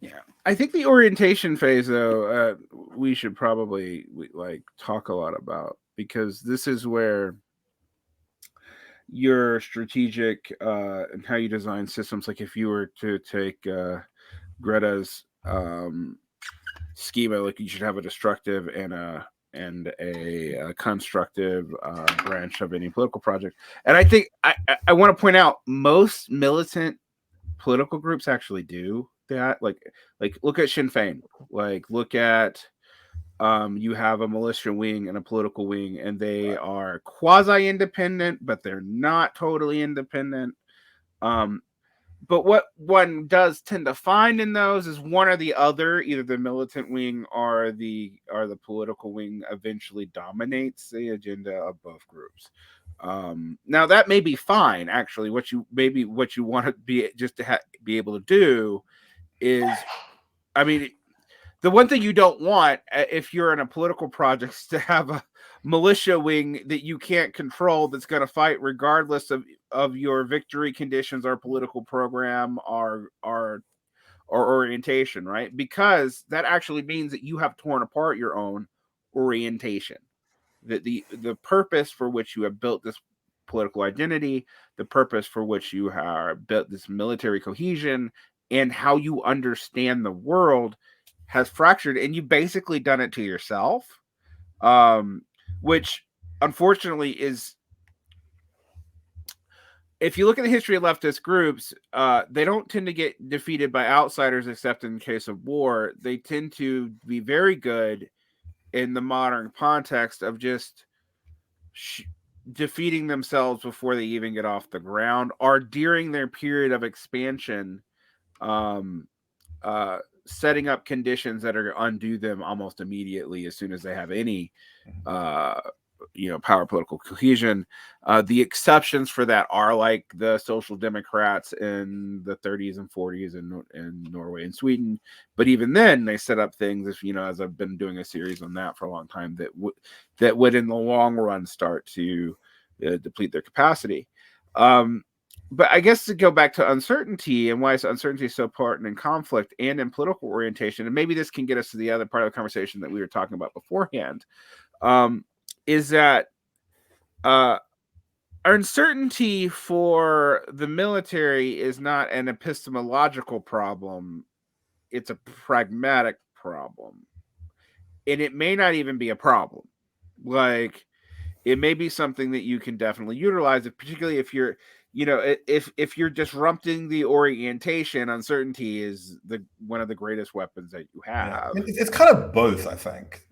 Speaker 8: Yeah, I think the orientation phase, though, we should probably like talk a lot about, because this is where your strategic and how you design systems. Like if you were to take Greta's schema, like you should have a destructive and a constructive branch of any political project. And I think I want to point out, most militant political groups actually do that. Like look at Sinn Féin. Like look at you have a militia wing and a political wing, and they are quasi-independent, but they're not totally independent. But what one does tend to find in those is one or the other, either the militant wing or the political wing, eventually dominates the agenda of both groups. Now that may be fine, actually. What you want to be just to be able to do is, I mean, the one thing you don't want, if you're in a political project, is to have a militia wing that you can't control, that's going to fight regardless of your victory conditions or political program or orientation, right? Because that actually means that you have torn apart your own orientation. That the purpose for which you have built this political identity, the purpose for which you have built this military cohesion, and how you understand the world has fractured, and you've basically done it to yourself, which unfortunately is if you look at the history of leftist groups, they don't tend to get defeated by outsiders, except in case of war. They tend to be very good in the modern context of just defeating themselves before they even get off the ground, or during their period of expansion, setting up conditions that are undo them almost immediately as soon as they have any power, political cohesion. The exceptions for that are like the Social Democrats in the 30s and 40s in Norway and Sweden. But even then, they set up things, as I've been doing a series on that for a long time, that would in the long run start to deplete their capacity. But I guess to go back to uncertainty and why uncertainty is so important in conflict and in political orientation, and maybe this can get us to the other part of the conversation that we were talking about beforehand, is that uncertainty for the military is not an epistemological problem. It's a pragmatic problem. And it may not even be a problem. Like, it may be something that you can definitely utilize, particularly if you're, if you're disrupting the orientation. Uncertainty is one of the greatest weapons that you have.
Speaker 9: Yeah. I mean, it's kind of both, I think.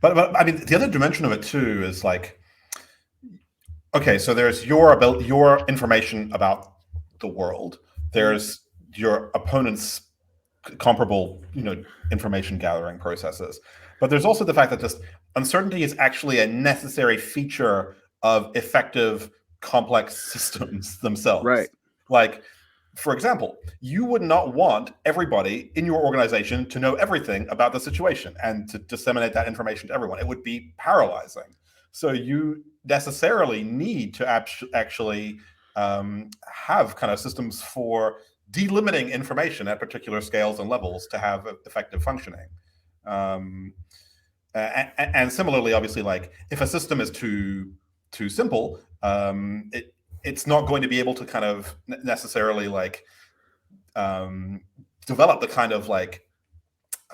Speaker 9: But I mean, the other dimension of it too is like, okay, so there's your information about the world. There's your opponent's comparable, information gathering processes. But there's also the fact that just uncertainty is actually a necessary feature of effective, complex systems themselves.
Speaker 8: Right.
Speaker 9: Like, for example, you would not want everybody in your organization to know everything about the situation and to disseminate that information to everyone. It would be paralyzing. So you necessarily need to actually have kind of systems for delimiting information at particular scales and levels to have effective functioning. And similarly, obviously, like if a system is too simple, it's not going to be able to kind of necessarily like develop the kind of like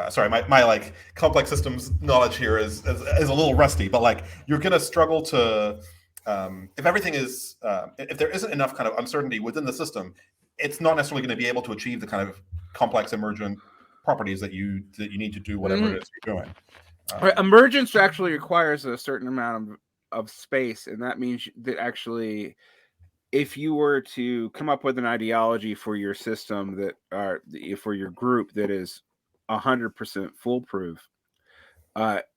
Speaker 9: sorry, my like complex systems knowledge here is a little rusty, but like you're going to struggle to if everything is if there isn't enough kind of uncertainty within the system, it's not necessarily going to be able to achieve the kind of complex emergent properties that you need to do whatever it is you're doing.
Speaker 8: Right. Emergence actually requires a certain amount of space, and that means that actually, if you were to come up with an ideology for your system for your group that is 100% foolproof,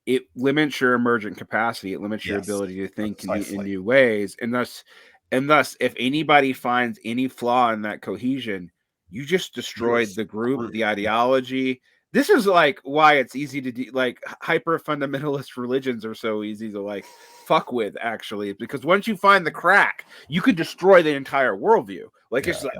Speaker 8: it limits your emergent capacity. It limits your ability to think in new ways, and thus, if anybody finds any flaw in that cohesion, you just destroyed the group, the ideology. This is like why it's easy to do, like hyper fundamentalist religions are so easy to like fuck with, actually, because once you find the crack, you could destroy the entire worldview. Like it's like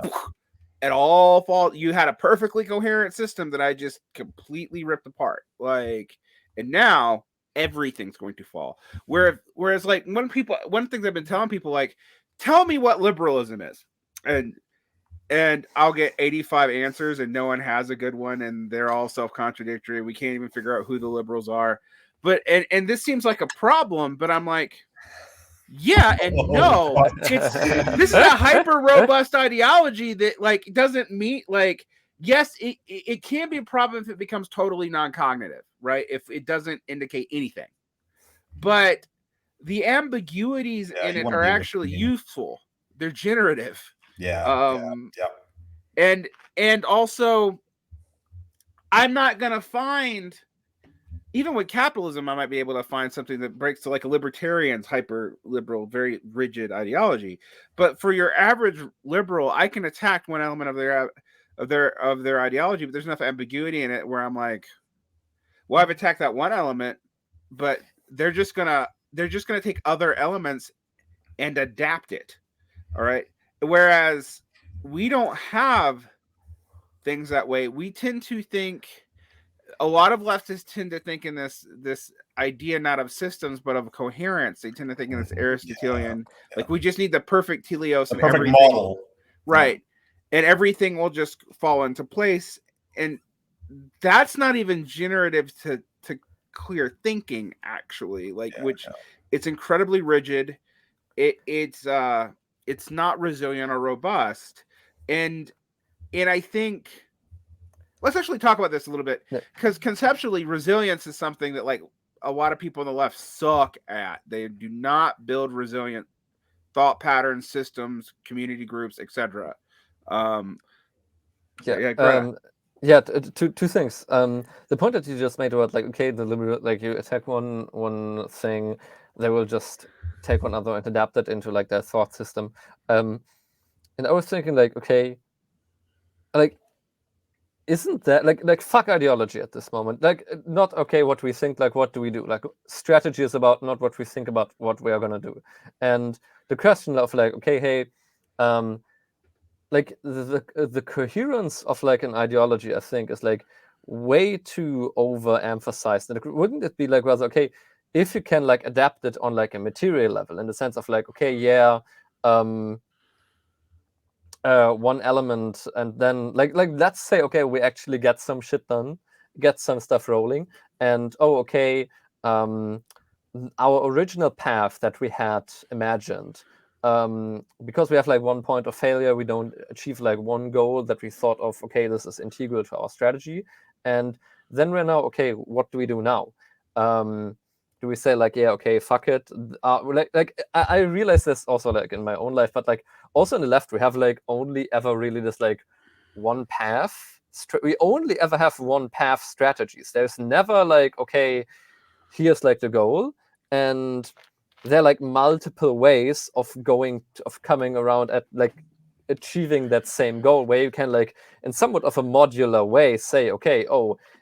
Speaker 8: at all fault. You had a perfectly coherent system that I just completely ripped apart. Like, and now everything's going to fall. Whereas like one thing I've been telling people, like, tell me what liberalism is, and I'll get 85 answers and no one has a good one, and they're all self-contradictory. We can't even figure out who the liberals are. But and this seems like a problem, but I'm like, yeah and no. This is a hyper robust ideology that like doesn't meet, like, yes, it can be a problem if it becomes totally non-cognitive, right? If it doesn't indicate anything. But the ambiguities in it are actually useful. They're generative. And also, I'm not gonna find, even with capitalism, I might be able to find something that breaks to like a libertarian's hyper liberal, very rigid ideology. But for your average liberal, I can attack one element of their ideology, but there's enough ambiguity in it where I'm like, well, I've attacked that one element, but they're just gonna take other elements and adapt it. All right. Whereas we don't have things that way. We tend to think, a lot of leftists tend to think in this idea not of systems but of coherence. They tend to think in this Aristotelian, like we just need the perfect teleos, and
Speaker 9: perfect
Speaker 8: everything,
Speaker 9: model,
Speaker 8: right? And everything will just fall into place. And that's not even generative to clear thinking, actually. Like, it's incredibly rigid. It's it's not resilient or robust. And I think let's actually talk about this a little bit, because conceptually resilience is something that like a lot of people on the left suck at. They do not build resilient thought patterns, systems, community groups, etc.
Speaker 10: Two things. The point that you just made about like, okay, the liberal, like you attack one thing, they will just take one other and adapt it into like their thought system. And I was thinking like, okay, like, isn't that like fuck ideology at this moment? Like, not okay what we think, like what do we do? Like, strategy is about not what we think about what we are gonna do. And the question of like, okay, hey, like the coherence of like an ideology, I think, is like way too overemphasized. And wouldn't it be like rather, okay, if you can like adapt it on like a material level, in the sense of like, okay, yeah, one element, and then like let's say, okay, we actually get some shit done, get some stuff rolling, and okay, our original path that we had imagined, because we have like one point of failure, we don't achieve like one goal that we thought of, okay, this is integral to our strategy, and then we're now, okay, what do we do now? Do we say like, yeah, okay, fuck it? I realize this also like in my own life, but like also in the left, we have like only ever really this like one path. We only ever have one path strategies. There's never like, okay, here's like the goal, and there are like multiple ways of coming around at like achieving that same goal, where you can like in somewhat of a modular way say, okay,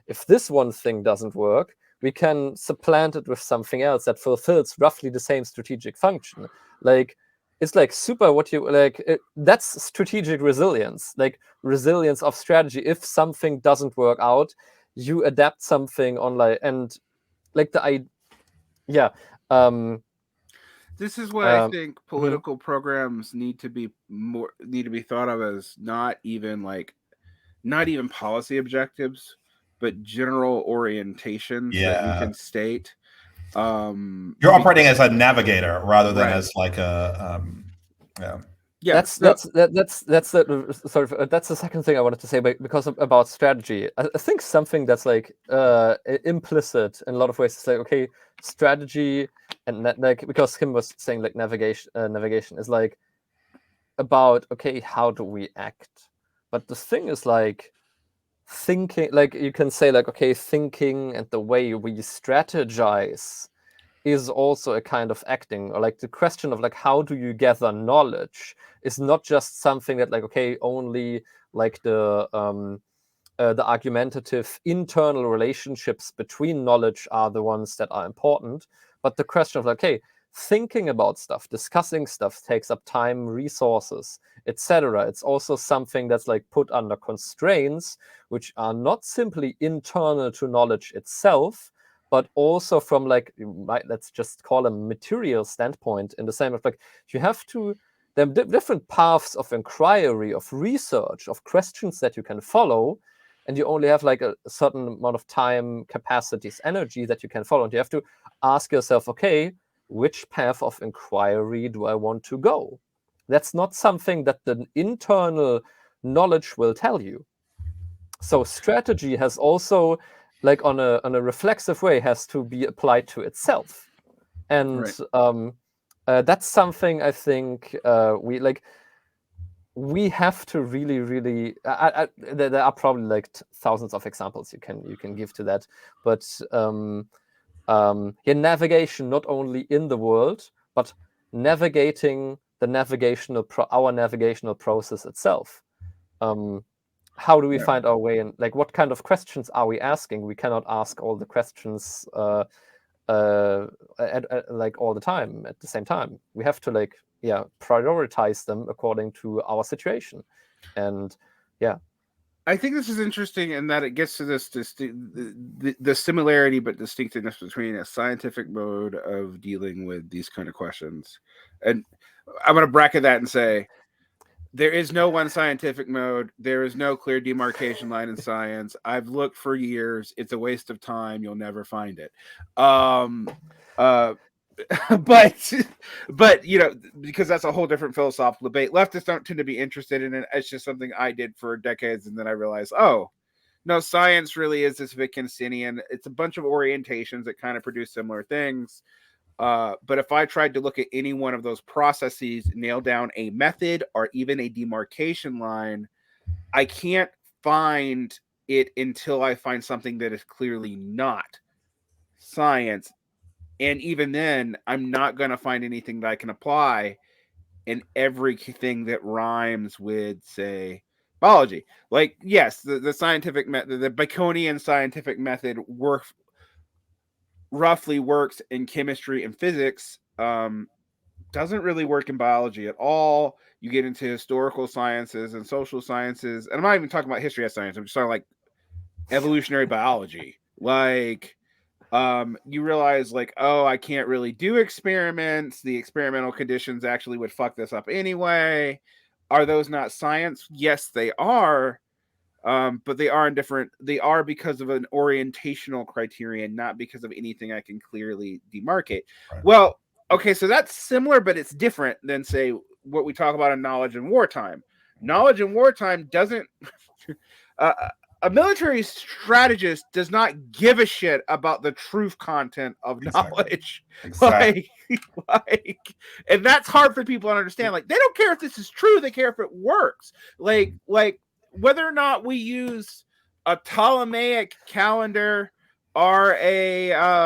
Speaker 10: if this one thing doesn't work, we can supplant it with something else that fulfills roughly the same strategic function. Like, it's like super what you like. That's strategic resilience, like resilience of strategy. If something doesn't work out, you adapt something on like, and like
Speaker 8: this is why I think political programs need to be thought of as not even policy objectives, but general orientations that you can state.
Speaker 9: You're operating as a navigator rather than as like a
Speaker 10: That's the second thing I wanted to say, because about strategy. I think something that's like implicit in a lot of ways is like, okay, strategy and like, because Kim was saying like navigation is like about, okay, how do we act? But the thing is like thinking, like you can say like, okay, thinking and the way we strategize is also a kind of acting, or like the question of like how do you gather knowledge is not just something that like, okay, only like the argumentative internal relationships between knowledge are the ones that are important, but the question of like, okay, thinking about stuff, discussing stuff takes up time, resources, etc. It's also something that's like put under constraints which are not simply internal to knowledge itself, but also from like, let's just call a material standpoint, in the same of like, you have to, there are different paths of inquiry, of research, of questions that you can follow, and you only have like a certain amount of time, capacities, energy that you can follow, and you have to ask yourself, okay, which path of inquiry do I want to go? That's not something that the internal knowledge will tell you. So strategy has also, like on a reflexive way, has to be applied to itself, and that's something I think we have to really. There are probably like thousands of examples you can give to that, but navigation not only in the world, but navigating the our navigational process itself. How do we find our way in? Like, what kind of questions are we asking? We cannot ask all the questions like all the time at the same time. We have to like prioritize them according to our situation, and
Speaker 8: I think this is interesting in that it gets to this the similarity but distinctiveness between a scientific mode of dealing with these kind of questions, and I'm going to bracket that and say, there is no one scientific mode. There is no clear demarcation line in science. I've looked for years. It's a waste of time. You'll never find it. but you know, because that's a whole different philosophical debate. Leftists don't tend to be interested in it. It's just something I did for decades, and then I realized, oh, no, science really is this Wittgensteinian. It's a bunch of orientations that kind of produce similar things. But if I tried to look at any one of those processes, nail down a method or even a demarcation line, I can't find it until I find something that is clearly not science. And even then, I'm not going to find anything that I can apply in everything that rhymes with, say, biology. Like, yes, the scientific method, the Baconian scientific method roughly works in chemistry and physics. Doesn't really work in biology at all. You get into historical sciences and social sciences, and I'm not even talking about history as science. I'm just talking like evolutionary biology. Like, you realize like, oh, I can't really do experiments. The experimental conditions actually would fuck this up anyway. Are those not science? Yes, they are. But they are different. They are because of an orientational criterion, not because of anything I can clearly demarcate.
Speaker 9: Right.
Speaker 8: Well, okay, so that's similar, but it's different than, say, what we talk about in knowledge in wartime. Knowledge in wartime doesn't. A military strategist does not give a shit about the truth content of knowledge.
Speaker 9: Exactly.
Speaker 8: And that's hard for people to understand. Like, they don't care if this is true; they care if it works. Like whether or not we use a Ptolemaic calendar or a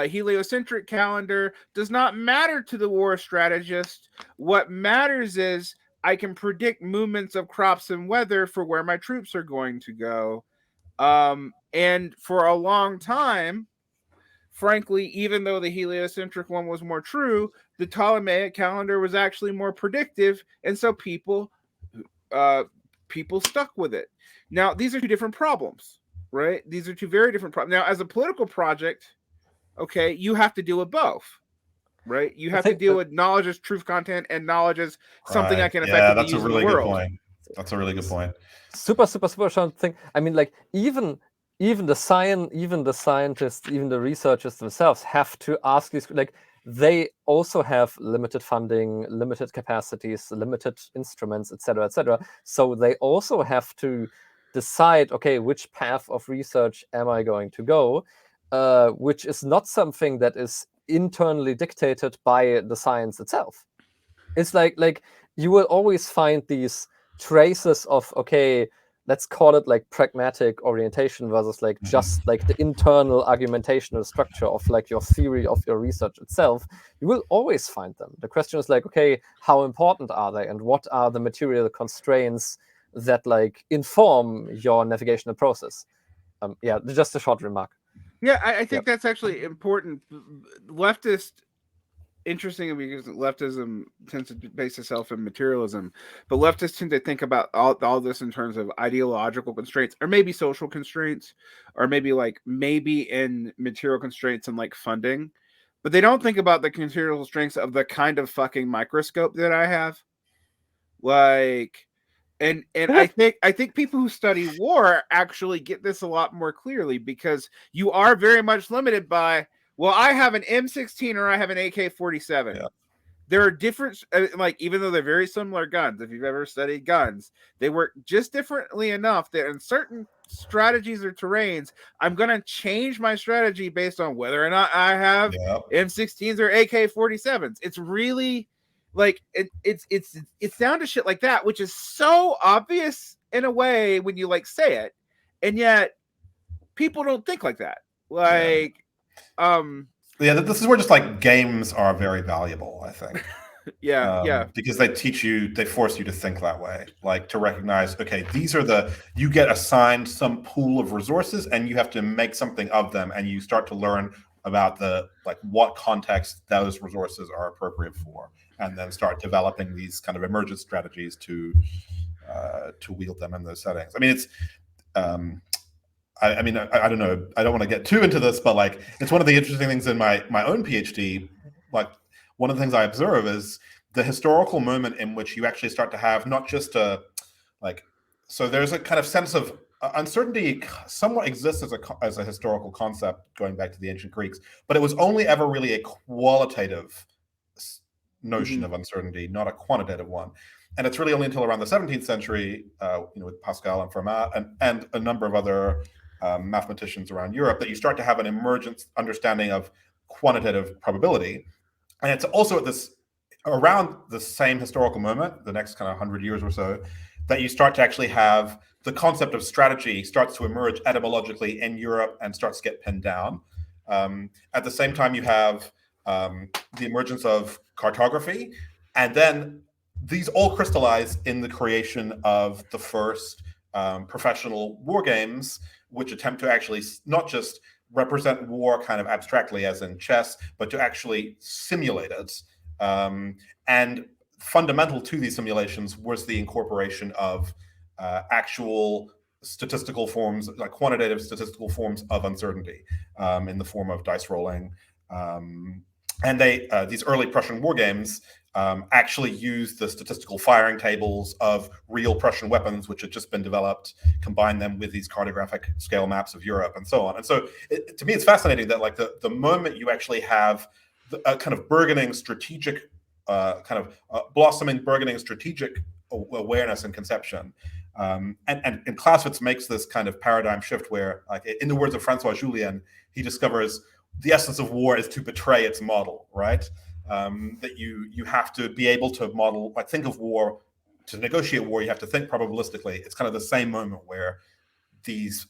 Speaker 8: heliocentric calendar does not matter to the war strategist. What matters is I can predict movements of crops and weather for where my troops are going to go. And for a long time, frankly, even though the heliocentric one was more true, the Ptolemaic calendar was actually more predictive, and so people stuck with it. Now, these are two different problems, right? These are two very different problems. Now, as a political project, okay, you have to deal with both, right? You have to deal with knowledge as truth content and knowledge as something I can effectively use in the world.
Speaker 9: Good point. That's a really good point.
Speaker 10: Super short thing. I mean, like, even the scientists, even the researchers themselves have to ask these, like, they also have limited funding, limited capacities, limited instruments, etc., etc. So they also have to decide, okay, which path of research am I going to go, which is not something that is internally dictated by the science itself. It's like you will always find these traces of, okay, let's call it like pragmatic orientation versus like just like the internal argumentational structure of like your theory of your research itself. You will always find them. The question is like, okay, how important are they, and what are the material constraints that like inform your navigational process? Yeah, just a short remark.
Speaker 8: Yeah, I think that's actually important. Interesting, because leftism tends to base itself in materialism, but leftists tend to think about all this in terms of ideological constraints, or maybe social constraints, or maybe in material constraints and like funding, but they don't think about the material constraints of the kind of fucking microscope that I have. Like, and I think people who study war actually get this a lot more clearly, because you are very much limited by, well, I have an M16 or I have an AK-47. Yeah. There are different, like, even though they're very similar guns, if you've ever studied guns, they work just differently enough that in certain strategies or terrains, I'm going to change my strategy based on whether or not I have M16s or AK-47s. It's really like, it's down to shit like that, which is so obvious in a way when you like say it, and yet people don't think like that. Like,
Speaker 9: this is where just like games are very valuable, I think. Because they force you to think that way, like to recognize, okay, you get assigned some pool of resources and you have to make something of them, and you start to learn about what context those resources are appropriate for, and then start developing these kind of emergent strategies to wield them in those settings. I mean, it's I don't know. I don't want to get too into this, but like, it's one of the interesting things in my own PhD. Like, one of the things I observe is the historical moment in which you actually start to have not just so there's a kind of sense of uncertainty somewhat exists as a historical concept going back to the ancient Greeks, but it was only ever really a qualitative notion of uncertainty, not a quantitative one. And it's really only until around the 17th century, with Pascal and Fermat and a number of other mathematicians around Europe, that you start to have an emergent understanding of quantitative probability. And it's also at this around the same historical moment, the next kind of 100 years or so, that you start to actually have the concept of strategy starts to emerge etymologically in Europe and starts to get pinned down. At the same time, you have the emergence of cartography, and then these all crystallize in the creation of the first professional war games, which attempt to actually not just represent war kind of abstractly as in chess, but to actually simulate it. And fundamental to these simulations was the incorporation of actual statistical forms, like quantitative statistical forms of uncertainty, in the form of dice rolling. And these early Prussian war games actually used the statistical firing tables of real Prussian weapons, which had just been developed, combine them with these cartographic scale maps of Europe and so on. And so to me, it's fascinating that like the moment you actually have a kind of burgeoning strategic, blossoming burgeoning strategic awareness and conception. And Clausewitz makes this kind of paradigm shift where, like in the words of Francois Julien, he discovers the essence of war is to betray its model, right? That you have to be able to model, like think of war, to negotiate war, you have to think probabilistically. It's kind of the same moment where these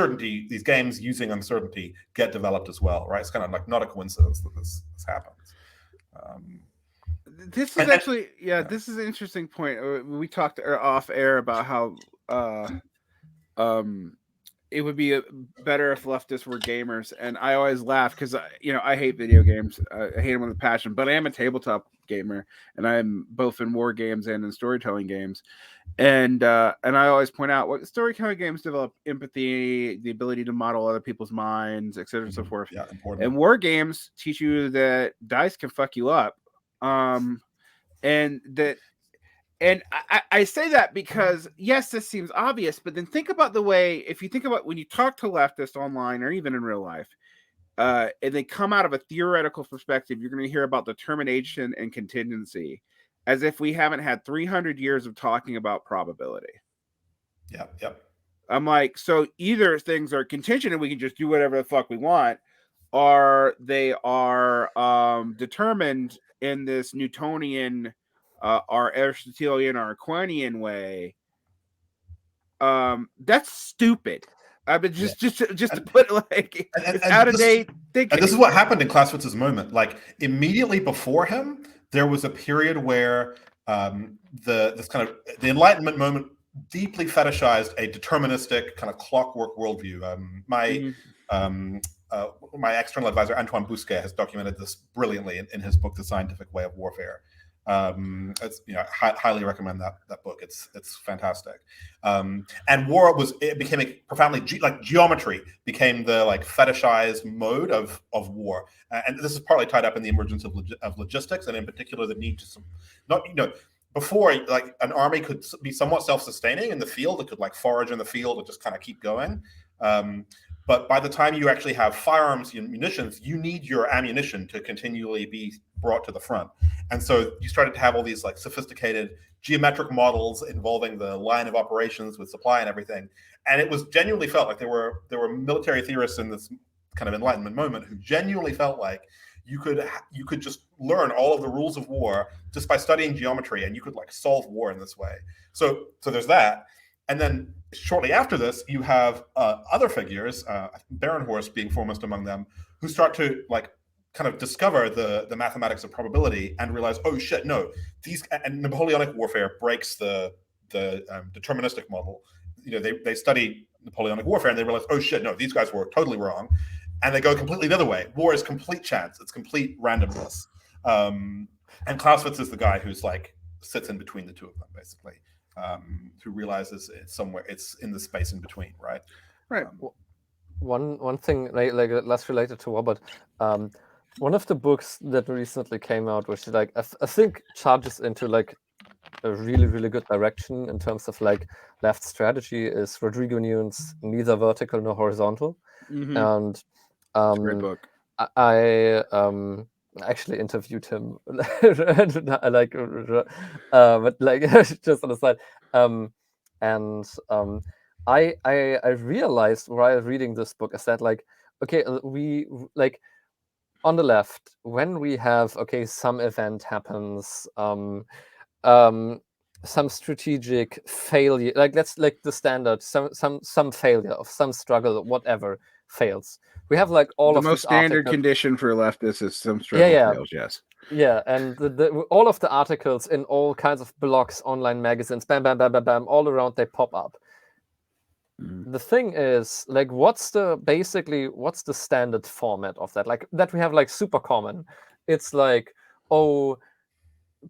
Speaker 9: these games using uncertainty get developed as well, right? It's kind of like not a coincidence that this happens.
Speaker 8: This is actually, this is an interesting point. We talked off air about how it would be better if leftists were gamers, and I always laugh because I hate video games. I hate them with a passion, but I am a tabletop gamer, and I'm both in war games and in storytelling games. And I always point out what storytelling games develop empathy, the ability to model other people's minds, etc. and so forth.
Speaker 9: Yeah, important.
Speaker 8: And war games teach you that dice can fuck you up. And I say that because, yes, this seems obvious, but then think about the way, if you think about when you talk to leftists online or even in real life, and they come out of a theoretical perspective, you're going to hear about determination and contingency as if we haven't had 300 years of talking about probability.
Speaker 9: Yeah, yep.
Speaker 8: I'm like, so either things are contingent and we can just do whatever the fuck we want, or they are determined in this Newtonian or Aristotelian or Aquinian way. That's stupid. I mean, just to put it like it's out of date thinking.
Speaker 9: And this is what happened in Clausewitz's moment. Like immediately before him, there was a period where the Enlightenment moment deeply fetishized a deterministic kind of clockwork worldview. My external advisor Antoine Bousquet has documented this brilliantly in his book, The Scientific Way of Warfare. Highly recommend that book. It's fantastic. And war became a profoundly geometry became the like fetishized mode of war, and this is partly tied up in the emergence of logistics, and in particular the need to before, like an army could be somewhat self-sustaining in the field. It could like forage in the field and just kind of keep going. But by the time you actually have firearms and munitions, you need your ammunition to continually be brought to the front. And so you started to have all these like sophisticated geometric models involving the line of operations with supply and everything. And it was genuinely felt like there were military theorists in this kind of Enlightenment moment who genuinely felt like you could just learn all of the rules of war just by studying geometry, and you could like solve war in this way. So there's that. And then shortly after this, you have other figures, Barenhorst being foremost among them, who start to like kind of discover the mathematics of probability and realize, oh shit, no, and Napoleonic warfare breaks the deterministic model. They study Napoleonic warfare and they realize, oh shit, no, these guys were totally wrong, and they go completely the other way. War is complete chance; it's complete randomness. And Clausewitz is the guy who's like sits in between the two of them, basically. Who realizes it's in the space in between, right?
Speaker 8: Right.
Speaker 10: One thing like less related to Robert, one of the books that recently came out, which like I think charges into like a really, really good direction in terms of like left strategy is Rodrigo Nunes, neither vertical nor horizontal. And
Speaker 8: It's a great book.
Speaker 10: I actually interviewed him, like, but like just on the side. And I realized while reading this book is that like, okay, we like on the left when we have some event happens, some strategic failure, like that's like the standard, some failure of some struggle, whatever fails. We have like all
Speaker 8: the
Speaker 10: of
Speaker 8: most
Speaker 10: these
Speaker 8: standard
Speaker 10: articles.
Speaker 8: condition for leftists is some struggle fails. Yes.
Speaker 10: Yeah, and all of the articles in all kinds of blogs, online magazines, bam, bam, bam, bam, bam, all around they pop up. The thing is, like, what's the standard format of that? Like that we have like super common. It's like, oh,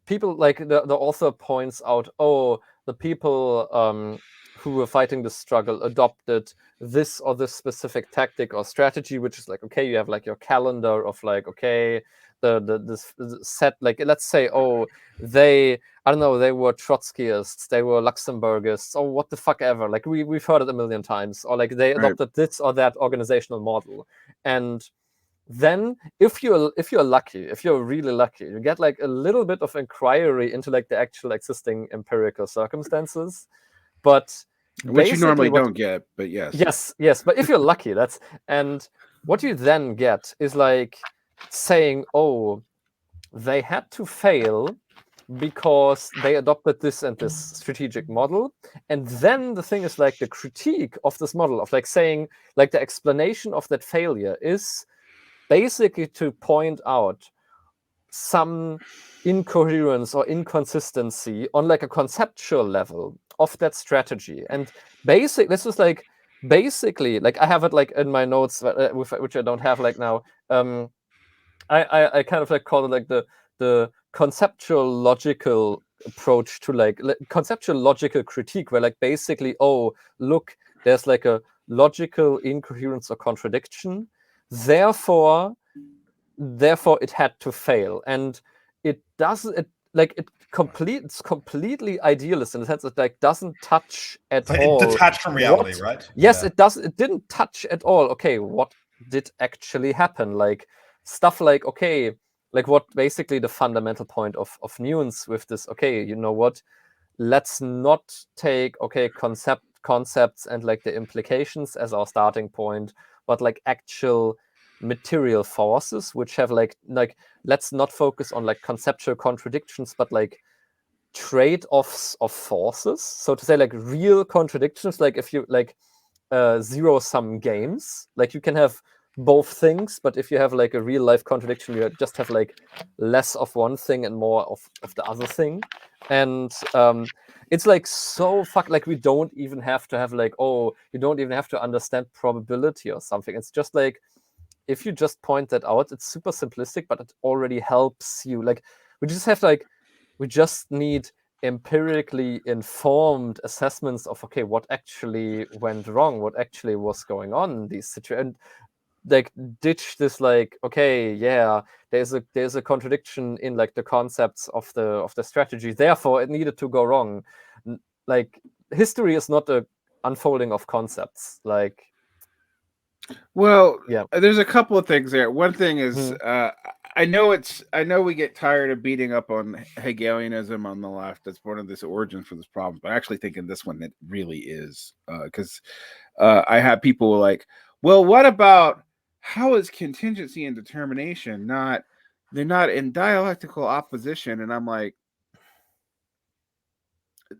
Speaker 10: people like the author points out, oh, the people who were fighting the struggle adopted this or this specific tactic or strategy, which is like, okay, you have like your calendar of like, okay, the set, like, let's say, oh, they, I don't know, they were Trotskyists, they were Luxemburgists, or what the fuck ever. Like we've heard it a million times, or like they adopted this or that organizational model. And then if you're lucky, if you're really lucky, you get like a little bit of inquiry into like the actual existing empirical circumstances, but
Speaker 8: which you normally don't get, but yes.
Speaker 10: But if you're lucky, that's, and what you then get is like saying, oh, they had to fail because they adopted this and this strategic model. And then the thing is like the critique of this model, of like saying like the explanation of that failure is basically to point out some incoherence or inconsistency on like a conceptual level of that strategy. And basically like I have it like in my notes, which I don't have like now. I kind of like call it like the conceptual logical approach to like conceptual logical critique, where like basically, oh, look, there's like a logical incoherence or contradiction. Therefore, it had to fail, and it doesn't. It's completely idealist in the sense that like doesn't touch at all.
Speaker 9: Detached from reality, right?
Speaker 10: Yes, yeah. It does. It didn't touch at all. Okay, what did actually happen? Like stuff like, okay, like what basically the fundamental point of Nunes with this. Okay, you know what? Let's not take concepts and like the implications as our starting point, but like actual material forces which have like let's not focus on like conceptual contradictions, but like trade-offs of forces, so to say, like real contradictions. Like if you like zero-sum games, like you can have both things, but if you have like a real life contradiction, you just have like less of one thing and more of the other thing. And it's like so like we don't even have to have like, oh, you don't even have to understand probability or something. It's just like, if you just point that out, it's super simplistic, but it already helps you. Like we just need empirically informed assessments of, okay, what actually went wrong, what actually was going on in these situations. Like ditch this like, okay, yeah, there's a contradiction in like the concepts of the strategy, therefore it needed to go wrong. Like history is not a unfolding of concepts. Like,
Speaker 8: well,
Speaker 10: yeah,
Speaker 8: there's a couple of things there. One thing is I know we get tired of beating up on Hegelianism on the left. That's one of the origins for this problem, but I actually think in this one it really is, because I have people like, well, what about, how is contingency and determination they're not in dialectical opposition? And I'm like,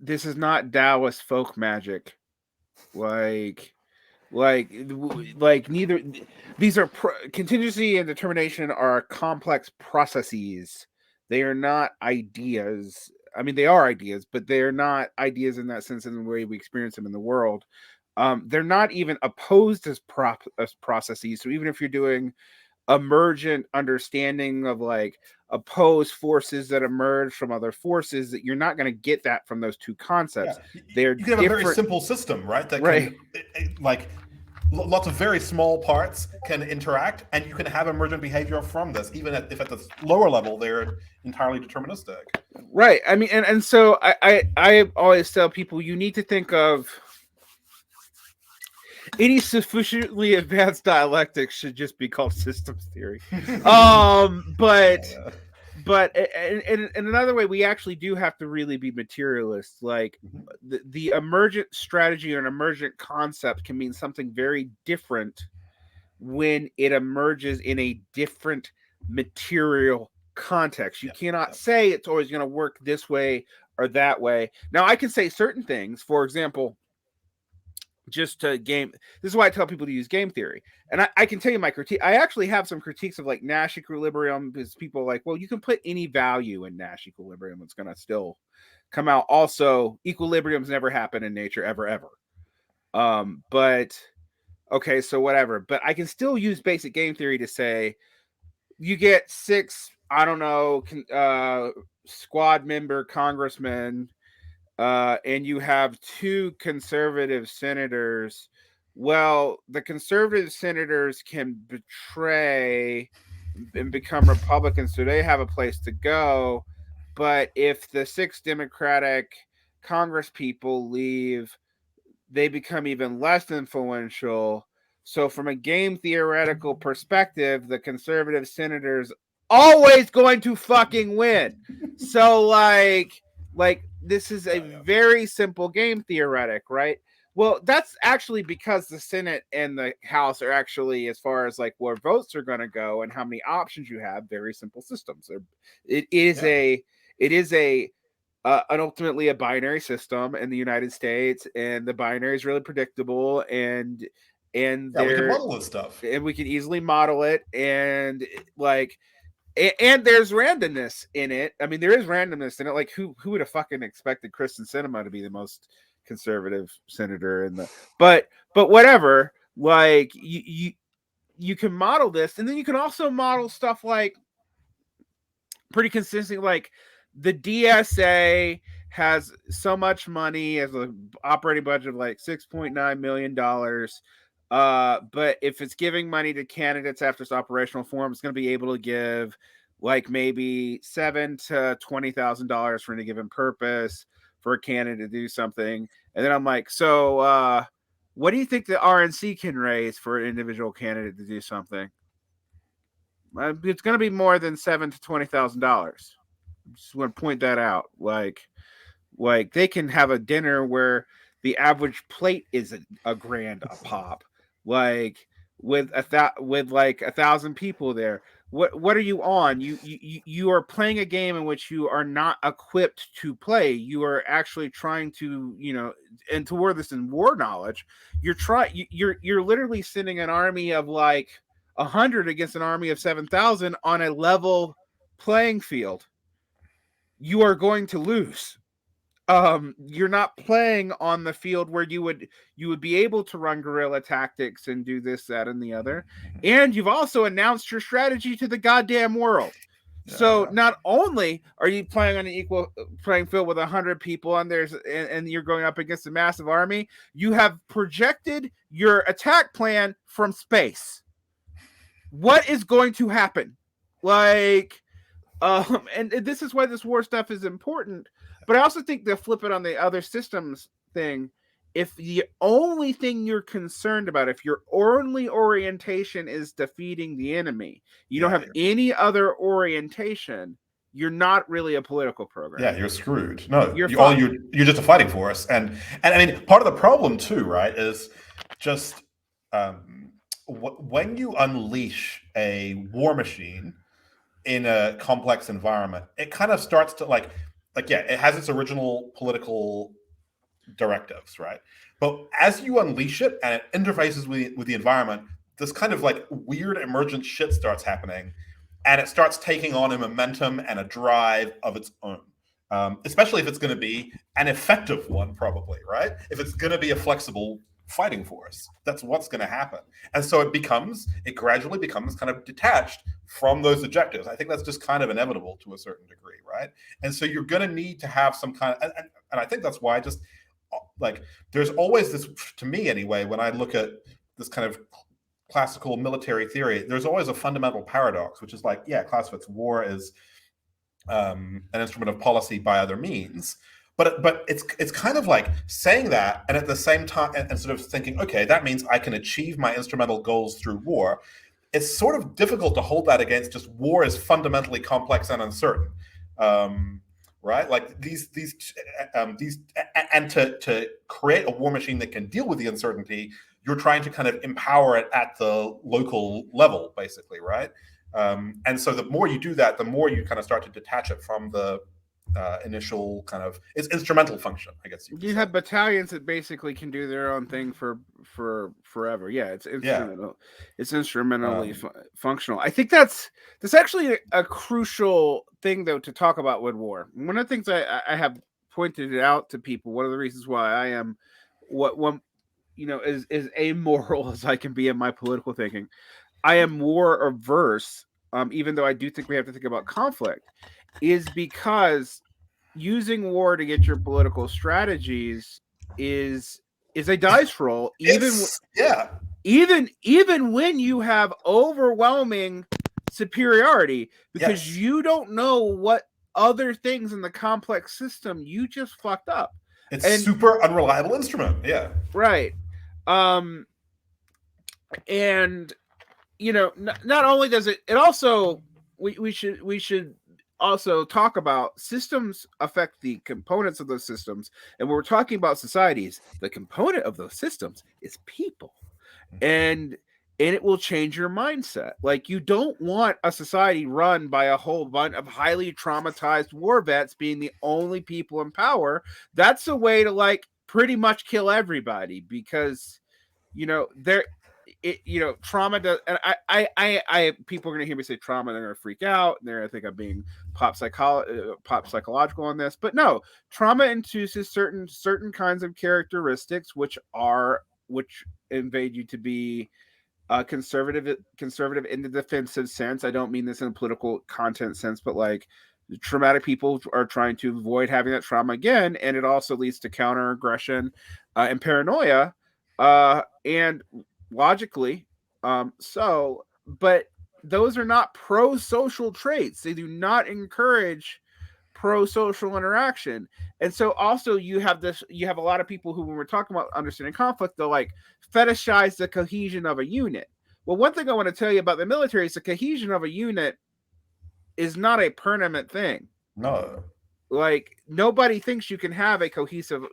Speaker 8: this is not Taoist folk magic. Like neither, these are contingency and determination are complex processes. They are not ideas. I mean, they are ideas, but they're not ideas in that sense in the way we experience them in the world. They're not even opposed as processes. So even if you're doing emergent understanding of like opposed forces that emerge from other forces, that you're not going to get that from those two concepts.
Speaker 9: Yeah. You can have a very simple system, right? That can, like lots of very small parts can interact, and you can have emergent behavior from this, even if at the lower level they're entirely deterministic.
Speaker 8: Right. I mean, and so I always tell people you need to think of any sufficiently advanced dialectics should just be called systems theory. But in another way, we actually do have to really be materialists. Like the emergent strategy or an emergent concept can mean something very different when it emerges in a different material context. You cannot say it's always going to work this way or that way. Now, I can say certain things. For example, just to game. This is why I tell people to use game theory. And I can tell you my critique. I actually have some critiques of like Nash equilibrium, because people are like, well, you can put any value in Nash equilibrium. It's going to still come out. Also, equilibriums never happen in nature ever. But okay, so whatever. But I can still use basic game theory to say you get 6, I don't know, squad member congressmen, and you have 2 conservative senators. Well, the conservative senators can betray and become Republicans, so they have a place to go. But if the 6 Democratic Congress people leave, they become even less influential. So from a game theoretical perspective, the conservative senators always going to fucking win. So like this is a very simple game theoretic, right? Well, that's actually because the Senate and the House are actually, as far as like where votes are going to go and how many options you have, very simple systems. It is an ultimately a binary system in the United States, and the binary is really predictable, and
Speaker 9: we can model this stuff,
Speaker 8: and we can easily model it, and like, and there's randomness in it. I mean, there is randomness in it. Like, who would have fucking expected Kristen Sinema to be the most conservative senator in the? But whatever. Like, you can model this, and then you can also model stuff like pretty consistent, like the DSA has so much money as an operating budget of like $6.9 million. But if it's giving money to candidates after its operational form, it's going to be able to give like maybe $7,000 to $20,000 for any given purpose for a candidate to do something. And then I'm like, so what do you think the RNC can raise for an individual candidate to do something? It's going to be more than $7,000 to $20,000. Just want to point that out. Like they can have a dinner where the average plate is a grand a pop, like with like 1,000 people there. What are you on? You are playing a game in which you are not equipped to play. You are actually trying to, and to word this in war knowledge, you're literally sending an army of like 100 against an army of 7,000 on a level playing field. You are going to lose. You're not playing on the field where you would be able to run guerrilla tactics and do this, that, and the other. And you've also announced your strategy to the goddamn world. So not only are you playing on an equal playing field with 100 people, and you're going up against a massive army, you have projected your attack plan from space. What is going to happen? Like, and this is why this war stuff is important. But I also think they'll flip it on the other systems thing. If the only thing you're concerned about, if your only orientation is defeating the enemy, you don't have any other orientation, you're not really a political program.
Speaker 9: Yeah, you're screwed. No, you're just a fighting force. And I mean, part of the problem too, right, is just when you unleash a war machine in a complex environment, it kind of starts to like it has its original political directives, right? But as you unleash it and it interfaces with the environment, this kind of like weird emergent shit starts happening, and it starts taking on a momentum and a drive of its own. Especially if it's going to be an effective one, probably, right? If it's going to be a flexible fighting force, that's what's going to happen. And so it gradually becomes kind of detached from those objectives. I think that's just kind of inevitable to a certain degree, right? And so you're going to need to have some kind of, and I think that's why just like there's always this, to me anyway, when I look at this kind of classical military theory, there's always a fundamental paradox, which is like, yeah, Clausewitz, war is an instrument of policy by other means, but it's kind of like saying that, and at the same time, and sort of thinking, okay, that means I can achieve my instrumental goals through war. It's sort of difficult to hold that against just war is fundamentally complex and uncertain, right? Like these, and to create a war machine that can deal with the uncertainty, you're trying to kind of empower it at the local level, basically, right? And so the more you do that, the more you kind of start to detach it from the initial kind of its instrumental function, I guess.
Speaker 8: You have battalions that basically can do their own thing for forever. Yeah, it's instrumental. Yeah. It's instrumentally functional. I think that's actually a crucial thing, though, to talk about with war. One of the things I have pointed it out to people. One of the reasons why I am as amoral as I can be in my political thinking. I am war averse, even though I do think we have to think about conflict, is because using war to get your political strategies is a dice roll, even when you have overwhelming superiority, because you don't know what other things in the complex system you just fucked up.
Speaker 9: It's a super unreliable instrument. Yeah.
Speaker 8: Right. And not only does it also we should also talk about systems affect the components of those systems, and when we're talking about societies, the component of those systems is people, and it will change your mindset. Like, you don't want a society run by a whole bunch of highly traumatized war vets being the only people in power. That's a way to like pretty much kill everybody, because trauma does, and I people are gonna hear me say trauma, they're gonna freak out, and they're gonna think I'm being pop psychological on this, but no, trauma induces certain kinds of characteristics which invade you to be conservative in the defensive sense. I don't mean this in a political content sense, but like, traumatic people are trying to avoid having that trauma again, and it also leads to counter aggression and paranoia, and logically, but those are not pro-social traits. They do not encourage pro-social interaction. And so also you have a lot of people who, when we're talking about understanding conflict, they'll like fetishize the cohesion of a unit. Well, one thing I want to tell you about the military is the cohesion of a unit is not a permanent thing.
Speaker 9: No.
Speaker 8: Like, nobody thinks you can have a cohesive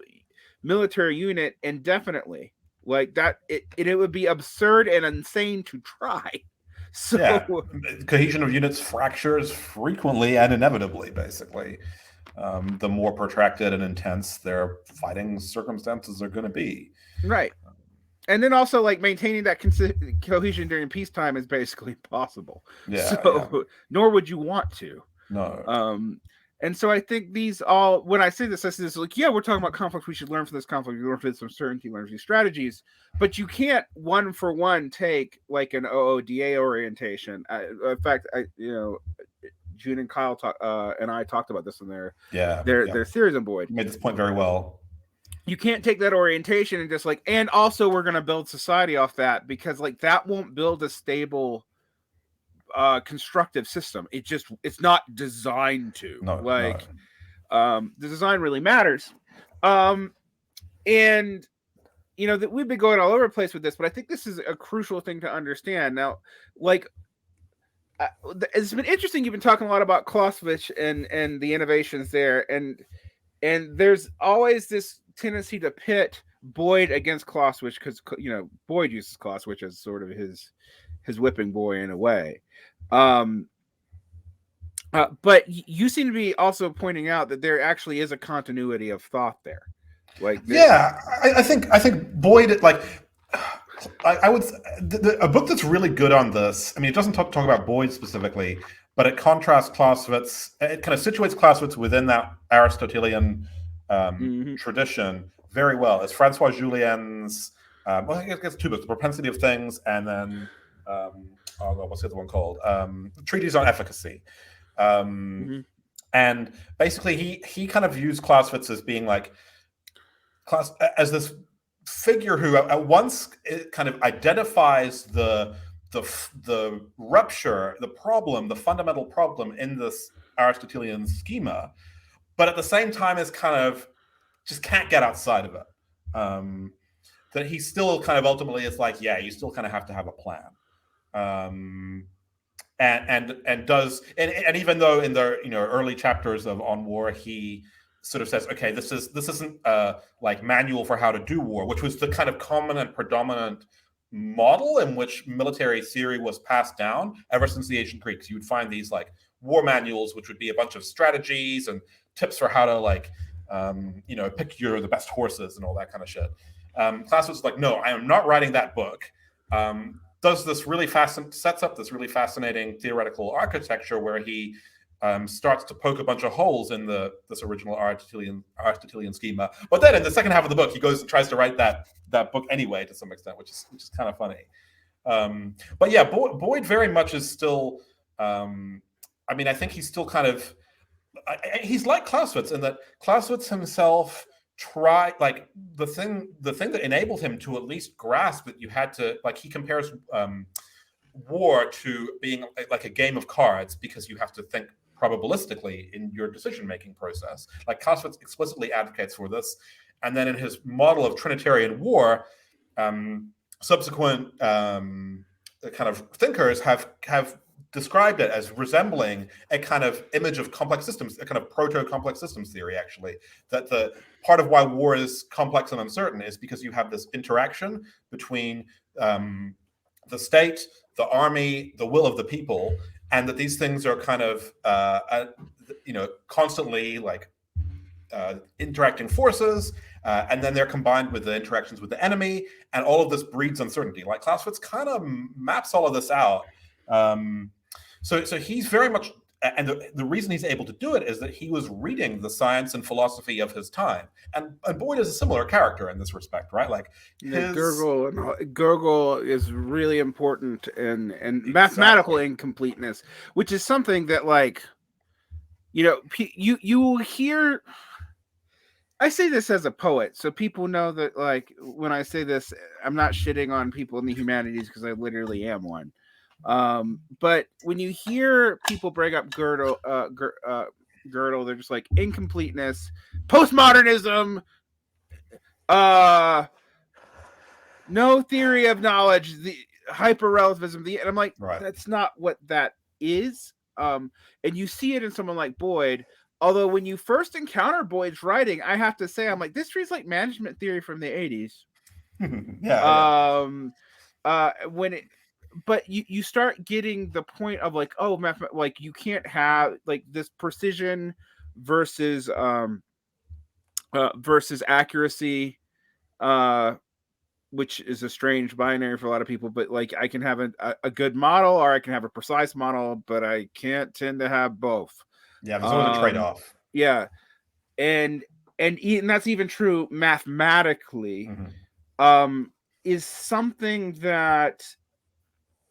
Speaker 8: military unit indefinitely. Like that, it would be absurd and insane to try. So
Speaker 9: yeah. Cohesion of units fractures frequently and inevitably, basically. The more protracted and intense their fighting circumstances are going to be.
Speaker 8: Right. And then also, like, maintaining that cohesion during peacetime is basically impossible.
Speaker 9: Yeah.
Speaker 8: Nor would you want to.
Speaker 9: No.
Speaker 8: And so I think when I say this, I say this like, yeah, we're talking about conflict. We should learn from this conflict. We learn from some certainty, learn from these strategies. But you can't one for one take like an OODA orientation. In fact, June and Kyle and I talked about this in their theories on Boyd.
Speaker 9: You made this point very well.
Speaker 8: You can't take that orientation and just like, and also we're going to build society off that, because like that won't build a stable constructive system. It's not designed to. The design really matters. And that we've been going all over the place with this, but I think this is a crucial thing to understand. Now, like, it's been interesting. You've been talking a lot about Clausewitz and the innovations there, and there's always this tendency to pit Boyd against Clausewitz, because Boyd uses Clausewitz as sort of his whipping boy in a way. But you seem to be also pointing out that there actually is a continuity of thought there. Like,
Speaker 9: I think Boyd, like, I would a book that's really good on this. I mean, it doesn't talk about Boyd specifically, but it contrasts Clausewitz. It kind of situates Clausewitz within that Aristotelian tradition very well. It's Francois Julien's. I guess two books: The Propensity of Things, and then what's the other one called? Treatise on Efficacy. And basically, he kind of views Clausewitz as being like as this figure who at once it kind of identifies the rupture, the problem, the fundamental problem in this Aristotelian schema, but at the same time is kind of just can't get outside of it. That he still kind of ultimately is like, yeah, you still kind of have to have a plan. And does and even though in the early chapters of On War he sort of says, okay, this isn't like manual for how to do war, which was the kind of common and predominant model in which military theory was passed down ever since the ancient Greeks. You would find these like war manuals, which would be a bunch of strategies and tips for how to like pick the best horses and all that kind of shit. Clausewitz was like, no, I am not writing that book. Does this really sets up this really fascinating theoretical architecture where he starts to poke a bunch of holes in this original Aristotelian schema. But then in the second half of the book, he goes and tries to write that book anyway to some extent, which is kind of funny. But yeah, Boyd very much is still. I think he's still kind of. He's like Clausewitz in that Clausewitz himself tried, like the thing that enabled him to at least grasp that you had to, like, he compares war to being like a game of cards because you have to think probabilistically in your decision-making process. Like Clausewitz explicitly advocates for this, and then in his model of Trinitarian war, subsequent kind of thinkers have described it as resembling a kind of image of complex systems, a kind of proto-complex systems theory, actually. That the part of why war is complex and uncertain is because you have this interaction between the state, the army, the will of the people, and that these things are kind of, constantly like interacting forces, and then they're combined with the interactions with the enemy, and all of this breeds uncertainty. Like Clausewitz kind of maps all of this out. So he's very much, and the reason he's able to do it is that he was reading the science and philosophy of his time. And Boyd is a similar character in this respect, right? Like
Speaker 8: Gurgle is really important in mathematical incompleteness, which is something that, like, you will hear. I say this as a poet, so people know that, like, when I say this, I'm not shitting on people in the humanities because I literally am one. But when you hear people bring up Gödel, they're just like incompleteness, postmodernism, no theory of knowledge, the hyper-relativism, and I'm like, right. That's not what that is. And you see it in someone like Boyd. Although when you first encounter Boyd's writing, I have to say, I'm like, this reads like management theory from the 80s. But you start getting the point of like, oh, like you can't have like this precision versus accuracy, which is a strange binary for a lot of people. But like, I can have a good model or I can have a precise model, but I can't tend to have both.
Speaker 9: Yeah, there's always a trade-off.
Speaker 8: Yeah, and that's even true mathematically. Is something that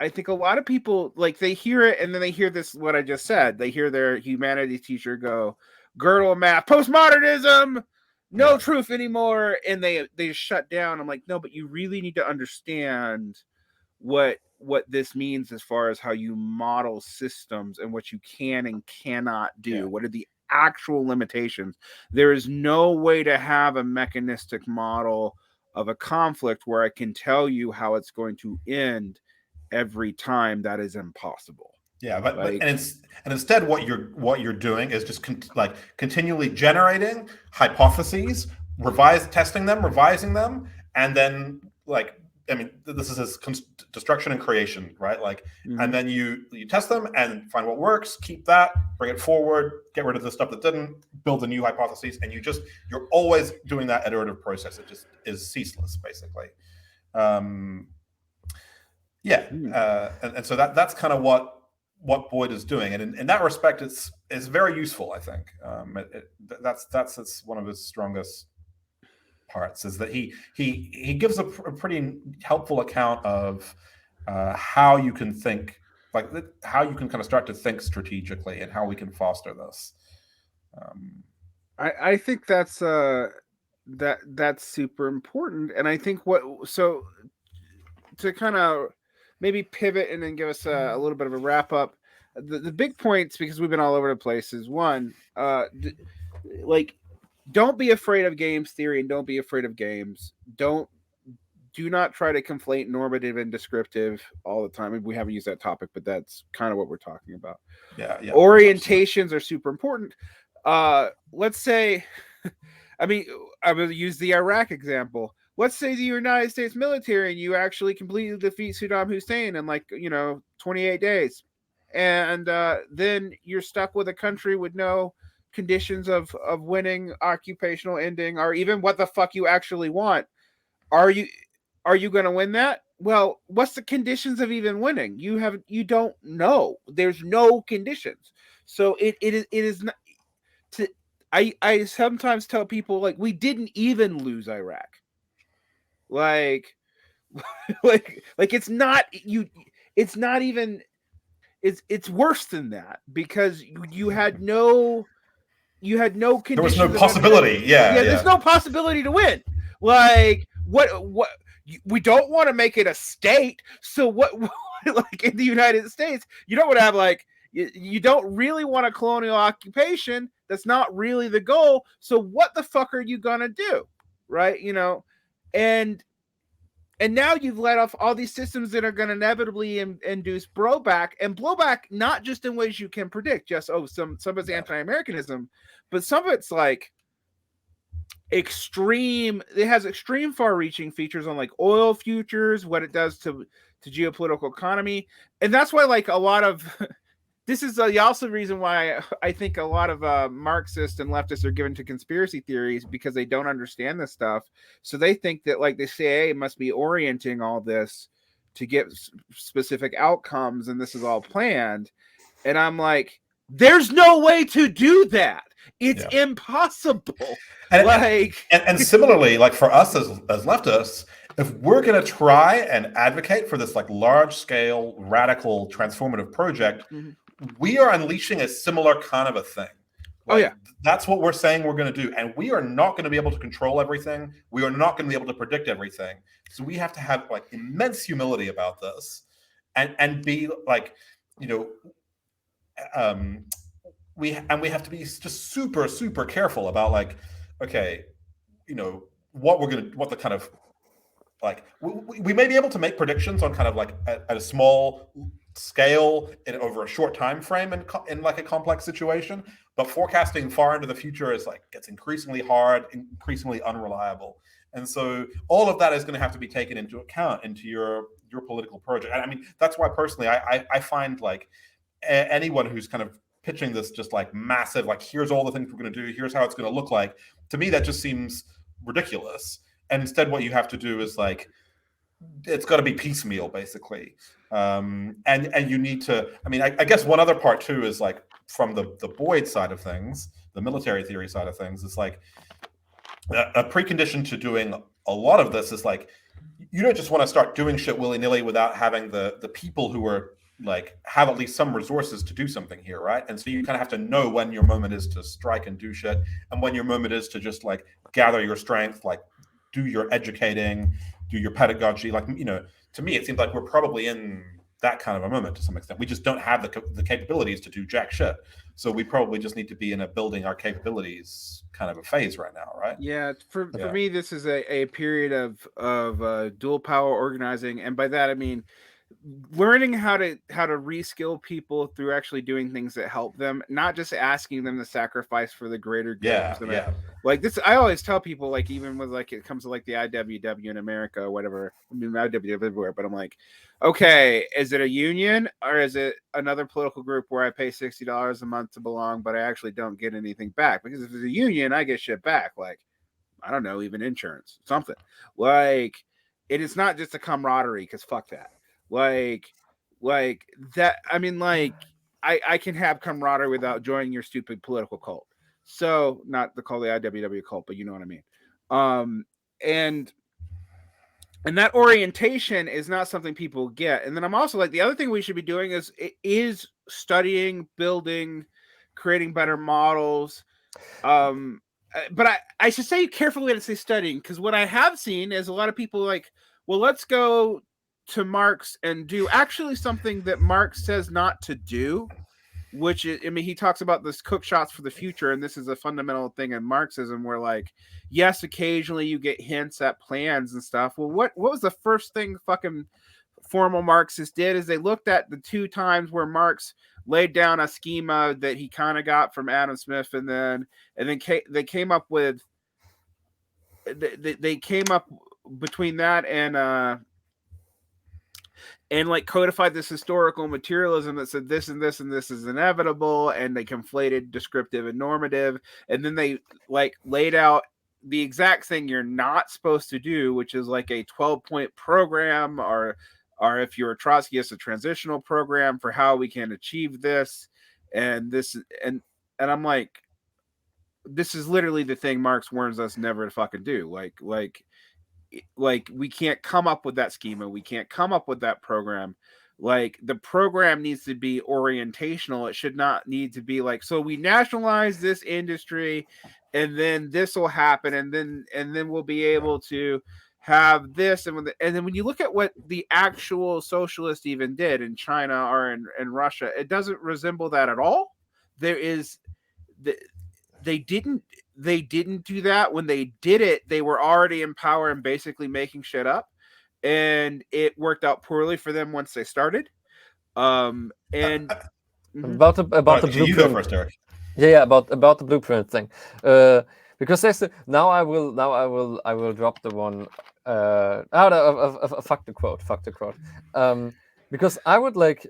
Speaker 8: I think a lot of people, like, they hear it and then they hear this, what I just said. They hear their humanities teacher go, Gödel math, postmodernism, no truth anymore, and they shut down. I'm like, no, but you really need to understand what this means as far as how you model systems and what you can and cannot do. Yeah. What are the actual limitations? There is no way to have a mechanistic model of a conflict where I can tell you how it's going to end every time. That is impossible.
Speaker 9: Yeah, but instead what you're doing is just continually generating hypotheses, testing them, revising them, and then, like, I mean, this is destruction and creation, right? Like, and then you test them and find what works, keep that, bring it forward, get rid of the stuff that didn't, build the new hypotheses, and you're always doing that iterative process. It just is ceaseless, basically. And so that's kind of what Boyd is doing, and in that respect, it's very useful. I think that's one of his strongest parts, is that he gives a pretty helpful account of how you can think, like how you can kind of start to think strategically, and how we can foster this.
Speaker 8: I think that's that's super important. And I think so to kind of maybe pivot and then give us a little bit of a wrap up, the big points, because we've been all over the place, is one, like, don't be afraid of games theory and don't be afraid of games. Do not try to conflate normative and descriptive all the time. We haven't used that topic, but that's kind of what we're talking about.
Speaker 9: Yeah.
Speaker 8: Orientations are super important. Let's say, I mean, I'm going to use the Iraq example. Let's say the United States military and you actually completely defeat Saddam Hussein in 28 days. And then you're stuck with a country with no conditions of winning, occupational ending, or even what the fuck you actually want. Are you going to win that? Well, what's the conditions of even winning? You don't know. There's no conditions. So it is not. I sometimes tell people, like, we didn't even lose Iraq. Like it's not you. It's not even. It's worse than that, because you had no conditions.
Speaker 9: There was no possibility. Yeah.
Speaker 8: There's no possibility to win. Like, what we don't want to make it a state. So what like in the United States, you don't want to have, like, you don't really want a colonial occupation. That's not really the goal. So what the fuck are you gonna do? Right? And now you've let off all these systems that are going to inevitably induce blowback, and blowback not just in ways you can predict. Just some of it's anti-Americanism, but some of it's like extreme. It has extreme far-reaching features on, like, oil futures, what it does to geopolitical economy, and that's why, like, a lot of this is also the reason why I think a lot of Marxists and leftists are given to conspiracy theories, because they don't understand this stuff. So they think that, like, the CIA must be orienting all this to get specific outcomes, and this is all planned. And I'm like, there's no way to do that. It's impossible.
Speaker 9: And similarly, like, for us as leftists, if we're going to try and advocate for this, like, large scale, radical, transformative project, we are unleashing a similar kind of a thing. Like, that's what we're saying we're going to do. And we are not going to be able to control everything. We are not going to be able to predict everything. So we have to have, like, immense humility about this, and be like, we have to be just super, super careful about, like, okay, what the kind of, like, we may be able to make predictions on kind of, like, at a small scale over a short time frame in like a complex situation, but forecasting far into the future gets increasingly hard, increasingly unreliable. And so all of that is going to have to be taken into account into your political project. And I mean, that's why personally I find, like, anyone who's kind of pitching this just, like, massive, like, here's all the things we're going to do, here's how it's going to look like, to me that just seems ridiculous. And instead what you have to do is, like, it's got to be piecemeal, basically. And you need to, I mean, I guess one other part too is, like, from the Boyd side of things, the military theory side of things, it's like a precondition to doing a lot of this is, like, you don't just want to start doing shit willy-nilly without having the people who are, like, have at least some resources to do something here, right? And so you kind of have to know when your moment is to strike and do shit, and when your moment is to just, like, gather your strength, like, do your educating, do your pedagogy. Like, to me, it seems like we're probably in that kind of a moment to some extent. We just don't have the capabilities to do jack shit. So we probably just need to be in a building our capabilities kind of a phase right now, right?
Speaker 8: Yeah. For me, this is a period of dual power organizing. And by that, I mean, learning how to reskill people through actually doing things that help them, not just asking them to sacrifice for the greater good. Like this, I always tell people, like, even with, like, it comes to, like, the IWW in America or whatever. I mean, IWW everywhere, but I'm like, okay, is it a union or is it another political group where I pay $60 a month to belong, but I actually don't get anything back? Because if it's a union, I get shit back, like, I don't know, even insurance, something. Like, it is not just a camaraderie, because fuck that. Like that. I mean, like, I can have camaraderie without joining your stupid political cult. So, not to call the IWW cult, but you know what I mean. And that orientation is not something people get. And then I'm also like, the other thing we should be doing is studying, building, creating better models. but I should say carefully when I say studying, because what I have seen is a lot of people like, well, let's go to Marx and do actually something that Marx says not to do, which is, I mean, he talks about this cook shots for the future, and this is a fundamental thing in Marxism where, like, yes, occasionally you get hints at plans and stuff. Well, what was the first thing fucking formal Marxists did is they looked at the 2 times where Marx laid down a schema that he kind of got from Adam Smith, and then they came up with they came up between that and like codified this historical materialism that said this and this and this is inevitable, and they conflated descriptive and normative, and then they like laid out the exact thing you're not supposed to do, which is like a 12-point program, or if you're a Trotskyist, a transitional program for how we can achieve this and this, and I'm like, this is literally the thing Marx warns us never to fucking do. Like we can't come up with that schema, we can't come up with that program. Like the program needs to be orientational. It should not need to be like, so we nationalize this industry and then this will happen, and then we'll be able to have this, and then when you look at what the actual socialists even did in China or in Russia, it doesn't resemble that at all. There is they didn't do that. When they did it, they were already in power and basically making shit up, and it worked out poorly for them once they started. And
Speaker 10: about the blueprint.
Speaker 9: You go first, Eric.
Speaker 10: Yeah, about the blueprint thing. Because there's now I will drop the one out of fuck the quote. Because I would like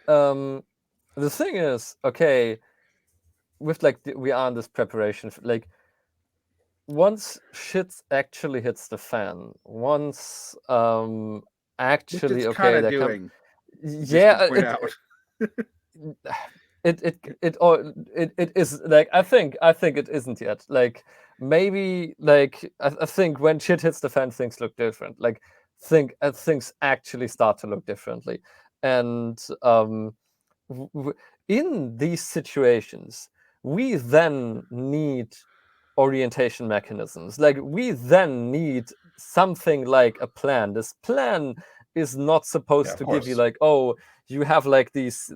Speaker 10: the thing is, okay, with like we are in this preparation, like once shit actually hits the fan, once actually okay, they're
Speaker 8: doing.
Speaker 10: Yeah, it is like I think it isn't yet. Like maybe like I think when shit hits the fan, things look different. Like things actually start to look differently, and in these situations, we then need orientation mechanisms. Like we then need something like a plan. This plan is not supposed to give you like, oh, you have like these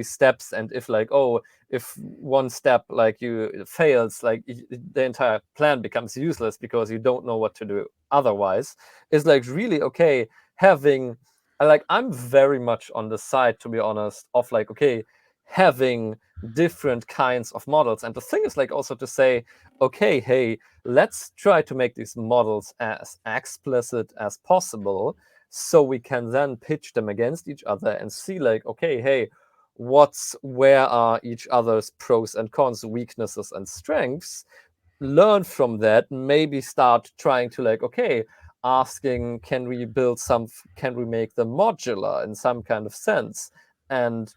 Speaker 10: steps, and if like, oh, if one step like you fails, like the entire plan becomes useless because you don't know what to do otherwise. It's like really okay having like, I'm very much on the side, to be honest, of like, okay, having different kinds of models. And the thing is like also to say, okay, hey, let's try to make these models as explicit as possible, so we can then pitch them against each other and see like, okay, hey, where are each other's pros and cons, weaknesses and strengths, learn from that, maybe start trying to like, okay, asking, can we make them modular in some kind of sense? And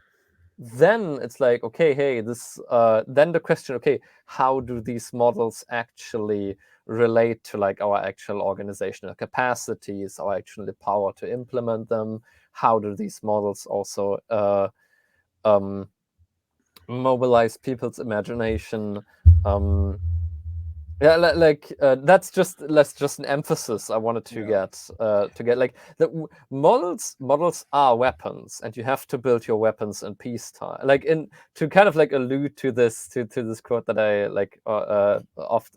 Speaker 10: then it's like, okay, hey, this then the question, okay, how do these models actually relate to like our actual organizational capacities, our actual power to implement them? How do these models also mobilize people's imagination? Yeah, that's just an emphasis I wanted to get like the models are weapons, and you have to build your weapons in peacetime. Like to kind of like allude to this this quote that I like off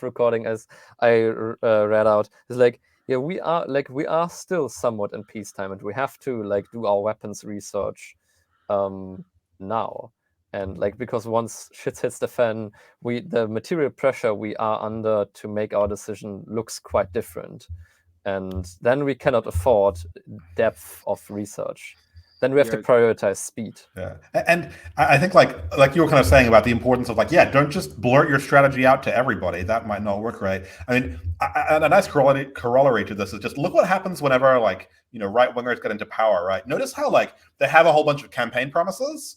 Speaker 10: recording as I read out, is like, yeah, we are still somewhat in peacetime, and we have to like do our weapons research now. And like, because once shit hits the fan, the material pressure we are under to make our decision looks quite different, and then we cannot afford depth of research. Then we have to prioritize speed.
Speaker 9: Yeah, and I think like you were kind of saying about the importance of like, yeah, don't just blurt your strategy out to everybody. That might not work right. I mean, a nice corollary to this is just look what happens whenever like, you know, right wingers get into power. Right? Notice how like they have a whole bunch of campaign promises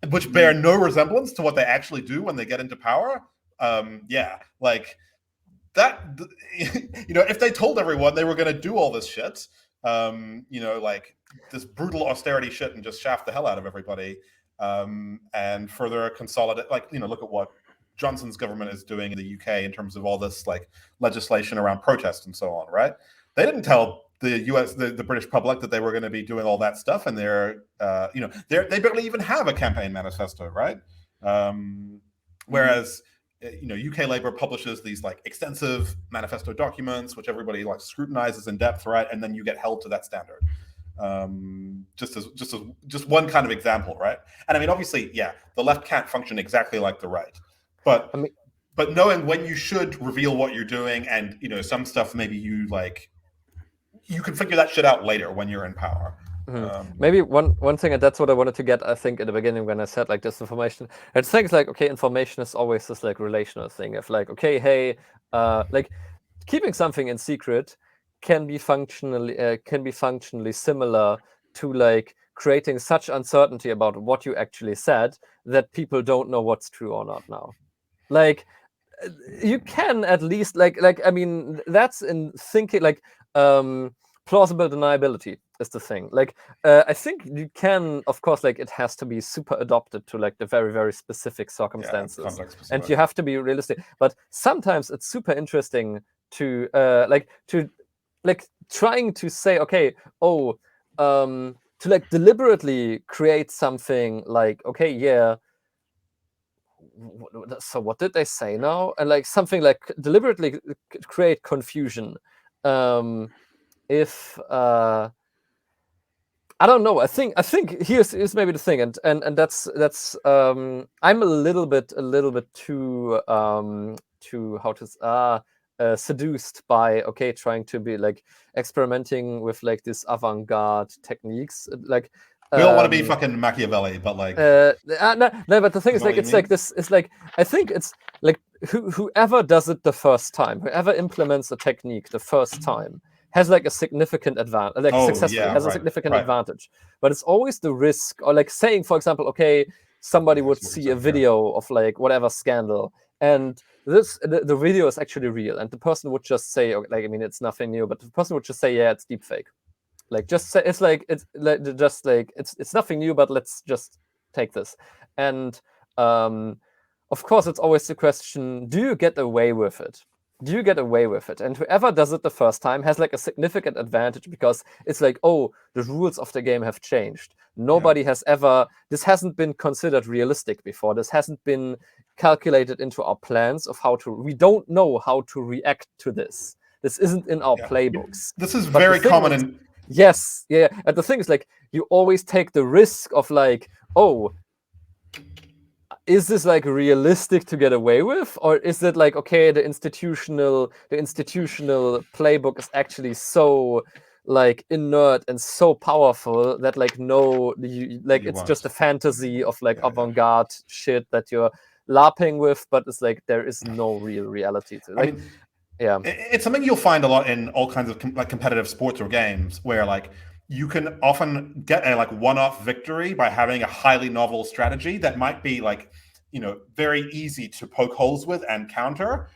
Speaker 9: which bear no resemblance to what they actually do when they get into power. Yeah, like that, you know, if they told everyone they were going to do all this shit, you know, like this brutal austerity shit and just shaft the hell out of everybody, and further consolidate, like, you know, look at what Johnson's government is doing in the UK in terms of all this like legislation around protest and so on, right? They didn't tell the US, the British public that they were going to be doing all that stuff, and they barely even have a campaign manifesto, right? Whereas UK Labour publishes these like extensive manifesto documents, which everybody like scrutinizes in depth, right? And then you get held to that standard. Just one kind of example, right? And I mean, obviously, yeah, the left can't function exactly like the right, but knowing when you should reveal what you're doing, and some stuff maybe you can figure that shit out later when you're in power.
Speaker 10: Maybe one thing, and that's what I wanted to get, I think, in the beginning when I said like disinformation. It's things like, okay, information is always this like relational thing of like, okay, hey, like keeping something in secret can be functionally similar to like creating such uncertainty about what you actually said that people don't know what's true or not now. Like you can at least like I mean, that's in thinking like plausible deniability is the thing. Like I think you can, of course, like it has to be super adopted to like the very, very specific circumstances, and you have to be realistic. But sometimes it's super interesting to trying to say, okay, to like deliberately create something like, okay, yeah, so what did they say now? And like something like deliberately create confusion. If I don't know, I think here's maybe the thing, and that's I'm a little bit too seduced by trying to be like experimenting with like this avant-garde techniques, like
Speaker 9: we all want to be fucking Machiavelli, but like
Speaker 10: no, but the thing is like it's like this. It's like I think it's like whoever does it the first time, whoever implements a technique the first time has like a significant advantage, like successfully has a significant advantage. But it's always the risk, or like saying, for example, okay, somebody would see a video of like whatever scandal, and the video is actually real, and the person would just say, like, I mean, it's nothing new, but the person would just say, yeah, it's deepfake. Like, just say it's nothing new, but let's just take this. And of course, it's always the question: do you get away with it? Do you get away with it? And whoever does it the first time has like a significant advantage, because it's like, oh, the rules of the game have changed. Nobody has ever, this hasn't been considered realistic before. This hasn't been calculated into our plans of we don't know how to react to this. This isn't in our playbooks.
Speaker 9: This is very common.
Speaker 10: Yes, yeah. And the thing is like, you always take the risk of like, oh, is this like realistic to get away with, or is it like, okay, the institutional playbook is actually so like inert and so powerful that like it's just a fantasy of like avant-garde shit that you're LARPing with, but it's like there is no real reality to it. Like,
Speaker 9: I mean, it's something you'll find a lot in all kinds of like competitive sports or games, where like you can often get a like one-off victory by having a highly novel strategy that might be like, very easy to poke holes with and counter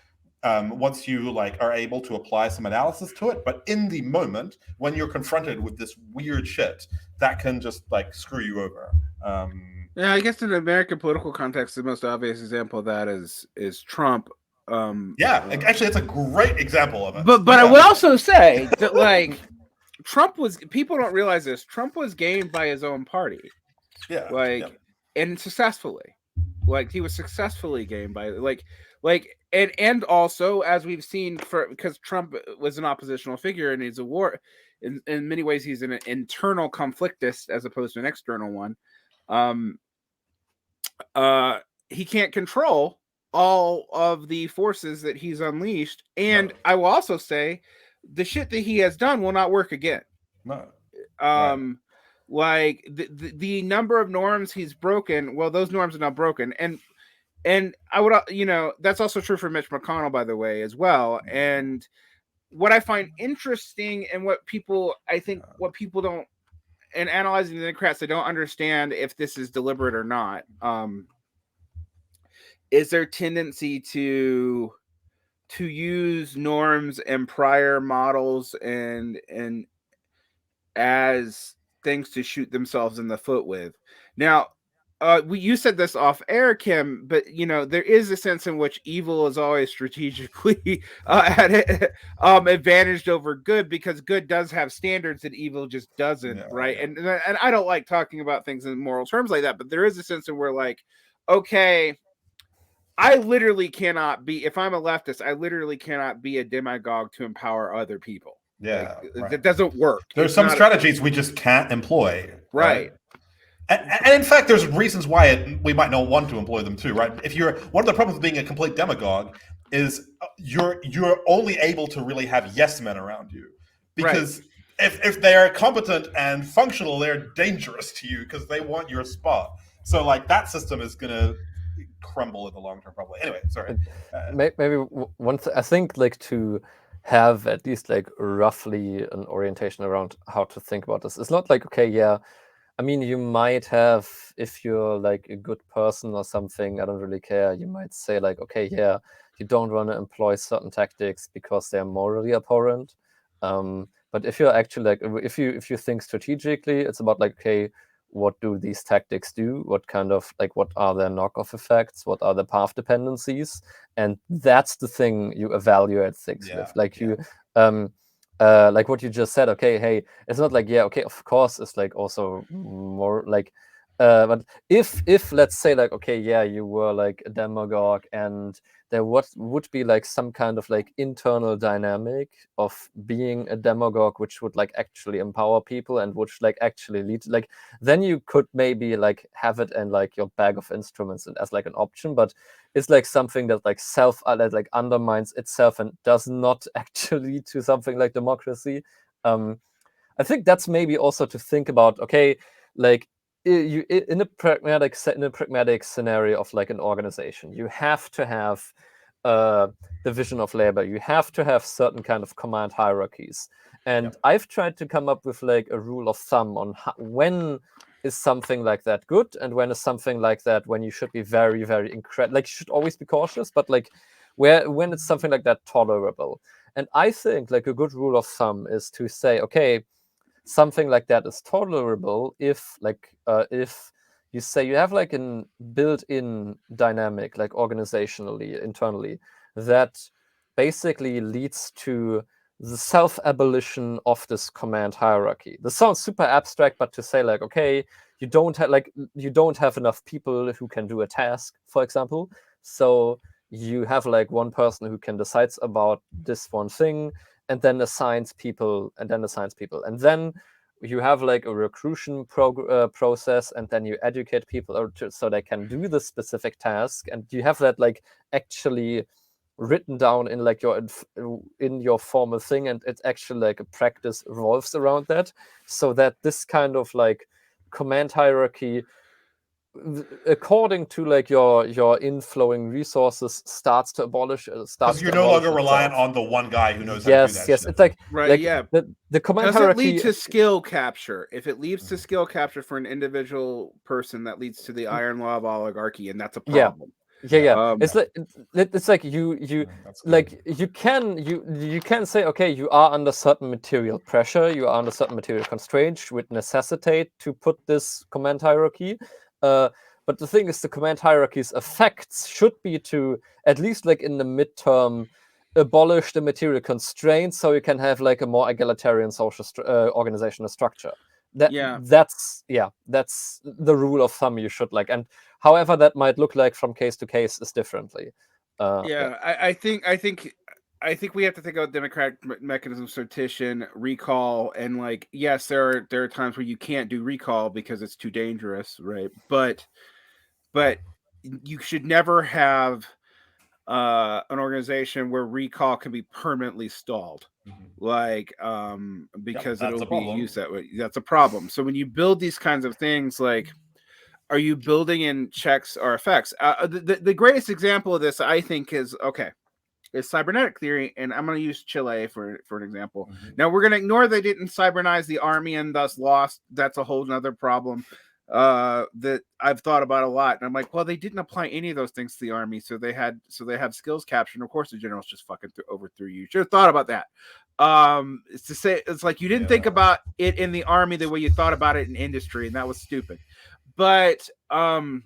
Speaker 9: once you like are able to apply some analysis to it. But in the moment when you're confronted with this weird shit, that can just like screw you over.
Speaker 8: Yeah, I guess in the American political context, the most obvious example of that is Trump.
Speaker 9: Actually, it's a great example of it.
Speaker 8: But I would also say that like Trump was, people don't realize this, Trump was gamed by his own party. And successfully. Like he was successfully gamed by and also, as we've seen, because Trump was an oppositional figure and he's a war in many ways, he's an internal conflictist as opposed to an external one. He can't control all of the forces that he's unleashed, and I will also say the shit that he has done will not work again. Like the number of norms he's broken, well, those norms are not broken, and I would, that's also true for Mitch McConnell, by the way, as well. And what I find interesting, and what people don't, in analyzing the Democrats, they don't understand if this is deliberate or not, is their tendency to use norms and prior models and as things to shoot themselves in the foot with. Now, you said this off air, Kim, but there is a sense in which evil is always strategically advantaged over good, because good does have standards and evil just doesn't, right? And I don't like talking about things in moral terms like that, but there is a sense in where, like, okay, I literally cannot be, if I'm a leftist, I literally cannot be a demagogue to empower other people.
Speaker 9: Yeah,
Speaker 8: like, it doesn't work.
Speaker 9: There's some strategies we just can't employ,
Speaker 8: right?
Speaker 9: And in fact, there's reasons why we might not want to employ them too, right? If you're one of the problems with being a complete demagogue is you're only able to really have yes men around you, because if they are competent and functional, they're dangerous to you because they want your spot. So like that system is gonna crumble in the long term, probably. Anyway, sorry.
Speaker 10: Maybe one I think, like, to have at least like roughly an orientation around how to think about this. It's not like, okay, yeah, I mean, you might have, if you're like a good person or something, I don't really care, you might say like, okay, yeah, you don't want to employ certain tactics because they're morally abhorrent. But if you're actually like, if you think strategically, it's about like, okay, what do these tactics do? What kind of, like, what are their knockoff effects? What are the path dependencies? And that's the thing you evaluate things with. Like you, like what you just said, okay, hey, it's not like, yeah, okay, of course, it's like also more like, but if let's say like, okay, yeah, you were like a demagogue and there would be like some kind of like internal dynamic of being a demagogue which would like actually empower people and which like actually lead, like, then you could maybe like have it in like your bag of instruments and as like an option, but it's like something that like that like undermines itself and does not actually lead to something like democracy. I think that's maybe also to think about, okay, like, you in a pragmatic scenario of like an organization, you have to have division of labor, you have to have certain kind of command hierarchies, and I've tried to come up with like a rule of thumb on when is something like that good and when is something like that when you should be very, very like you should always be cautious, but like when it's something like that tolerable. And I think like a good rule of thumb is to say, okay, something like that is tolerable if you say you have like a built-in dynamic, like organizationally, internally, that basically leads to the self-abolition of this command hierarchy. This sounds super abstract, but to say like, okay, you don't have enough people who can do a task, for example, so you have like one person who can decide about this one thing, and then assigns people, and then you have like a recruitment process, and then you educate people so they can do the specific task, and you have that like actually written down in like in your formal thing, and it's actually like a practice revolves around that, so that this kind of like command hierarchy, according to like your inflowing resources, starts to abolish.
Speaker 9: Because you're no longer reliant on the one guy who knows how to do that.
Speaker 10: Yes, it's like the command hierarchy.
Speaker 8: Does it lead to skill capture? If it leads to skill capture for an individual person, that leads to the iron law of oligarchy, and that's a problem.
Speaker 10: It's like you like you can say, okay, you are under certain material pressure, you are under certain material constraints which necessitate to put this command hierarchy. But the thing is, the command hierarchy's effects should be to, at least like in the midterm, abolish the material constraints so you can have like a more egalitarian social organizational structure. That's the rule of thumb you should like, and however that might look like from case to case is differently.
Speaker 8: I think we have to think about democratic mechanism, sortition, recall, and like, yes, there are times where you can't do recall because it's too dangerous, right? But you should never have an organization where recall can be permanently stalled, like because it'll be used that way. That's a problem. So when you build these kinds of things, like, are you building in checks or effects? The greatest example of this, I think, is cybernetic theory, and I'm going to use Chile for an example. Now we're going to ignore they didn't cybernize the army and thus lost. That's a whole nother problem that I've thought about a lot, and I'm like, well, they didn't apply any of those things to the army, so they have skills capture, and of course the generals just fucking overthrew you. Should have thought about that. It's to say, it's like you didn't think about it in the army the way you thought about it in industry, and that was stupid. But in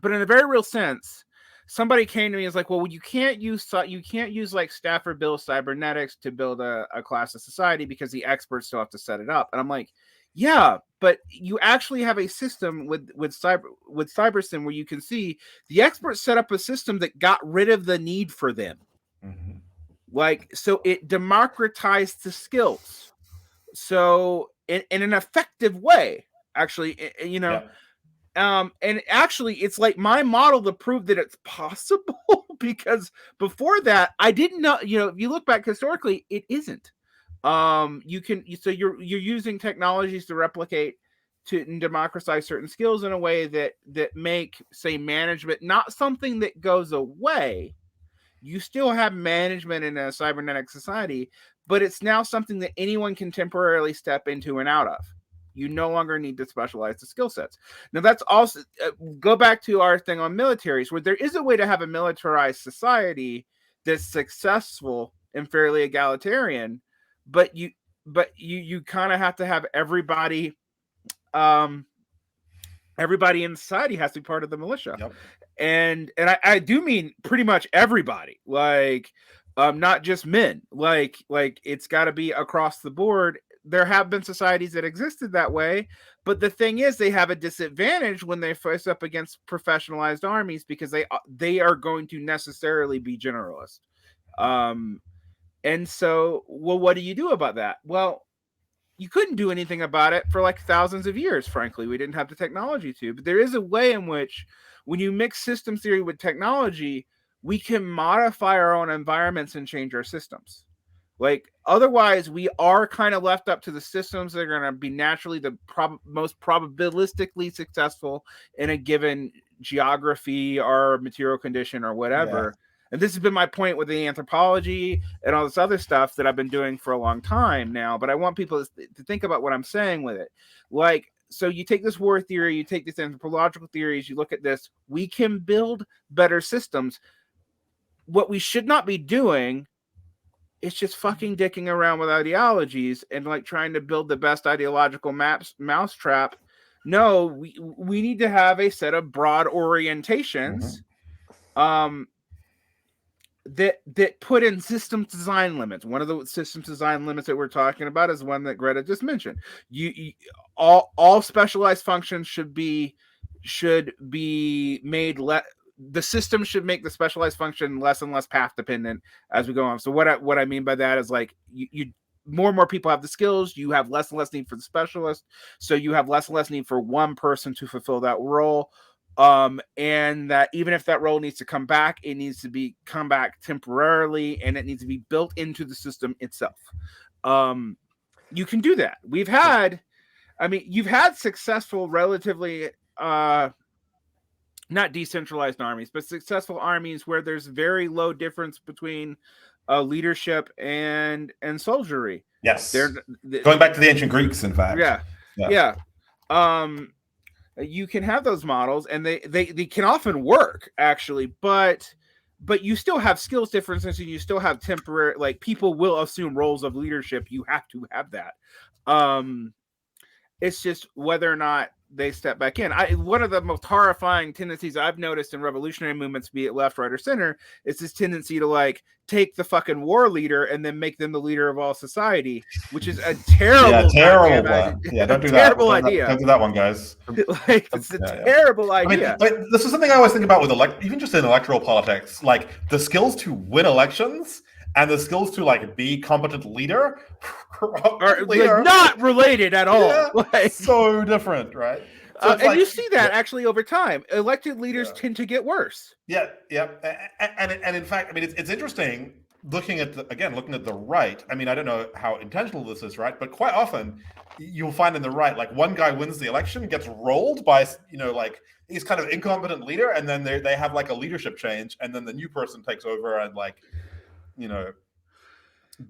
Speaker 8: a very real sense, somebody came to me and was like, well, you can't use like Stafford build cybernetics to build a class of society because the experts still have to set it up. And I'm like, yeah, but you actually have a system with CyberSim where you can see the experts set up a system that got rid of the need for them.
Speaker 9: Mm-hmm.
Speaker 8: Like, so it democratized the skills. So in an effective way, actually, you know.
Speaker 9: Yeah.
Speaker 8: And actually, it's like my model to prove that it's possible, because before that, I didn't know. You know, if you look back historically, it isn't. So you're using technologies to replicate and democratize certain skills in a way that make, say, management not something that goes away. You still have management in a cybernetic society, but it's now something that anyone can temporarily step into and out of. You no longer need to specialize the skill sets. Now, that's also go back to our thing on militaries, where there is a way to have a militarized society that's successful and fairly egalitarian, but you kind of have to have everybody. Everybody in society has to be part of the militia.
Speaker 9: Yep.
Speaker 8: And I do mean pretty much everybody, like not just men, like it's got to be across the board. There have been societies that existed that way, but the thing is, they have a disadvantage when they face up against professionalized armies, because they are going to necessarily be generalist. And so, well, what do you do about that? Well, you couldn't do anything about it for like thousands of years. Frankly, we didn't have the technology to. But there is a way in which, when you mix system theory with technology, we can modify our own environments and change our systems. Like, otherwise, we are kind of left up to the systems that are going to be naturally the most probabilistically successful in a given geography or material condition or whatever. Yeah. And this has been my point with the anthropology and all this other stuff that I've been doing for a long time now. But I want people to think about what I'm saying with it. Like, so you take this war theory, you take these anthropological theories, you look at this, we can build better systems. What we should not be doing is just fucking dicking around with ideologies and like trying to build the best ideological mousetrap. No, we need to have a set of broad orientations. Mm-hmm. That put in systems design limits. One of the systems design limits that we're talking about is one that Graete just mentioned. All specialized functions should be made the system should make the specialized function less and less path dependent as we go on. So what I mean by that is, like, you more and more people have the skills, you have less and less need for the specialist, so you have less and less need for one person to fulfill that role. And that even if that role needs to come back, it needs to come back temporarily, and it needs to be built into the system itself. You can do that. You've had successful, relatively, not decentralized armies, but successful armies where there's very low difference between leadership and soldiery.
Speaker 9: Yes. Going back to the ancient Greeks, in fact.
Speaker 8: Yeah. You can have those models, and they can often work, actually, but you still have skills differences, and you still have temporary, like, people will assume roles of leadership. You have to have that. It's just whether or not they step back in. One of the most horrifying tendencies I've noticed in revolutionary movements, be it left, right, or center, is this tendency to, like, take the fucking war leader and then make them the leader of all society, which is a terrible
Speaker 9: idea. Yeah, don't do that.
Speaker 8: Terrible idea.
Speaker 9: Don't do that one, guys.
Speaker 8: Like, it's a terrible idea.
Speaker 9: I mean, this is something I always think about with even just in electoral politics, like the skills to win elections and the skills to, like, be competent leader
Speaker 8: are like not related at all.
Speaker 9: Yeah,
Speaker 8: like,
Speaker 9: so different, right? So
Speaker 8: and you see that actually over time. Elected leaders tend to get worse.
Speaker 9: Yeah. And in fact, I mean, it's interesting looking at the right. I mean, I don't know how intentional this is, right? But quite often you'll find in the right, like, one guy wins the election, gets rolled by, like, he's kind of incompetent leader, and then they have like a leadership change, and then the new person takes over and, like, does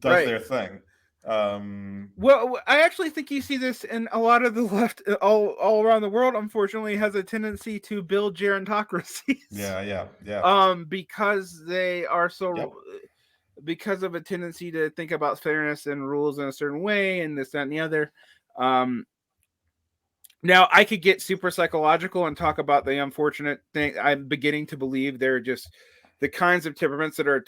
Speaker 9: their thing.
Speaker 8: Well, I actually think you see this in a lot of the left all around the world. Unfortunately, has a tendency to build gerontocracies.
Speaker 9: Yeah.
Speaker 8: Because they are because of a tendency to think about fairness and rules in a certain way, and this, that, and the other. Now, I could get super psychological and talk about the unfortunate thing. I'm beginning to believe they're just the kinds of temperaments that are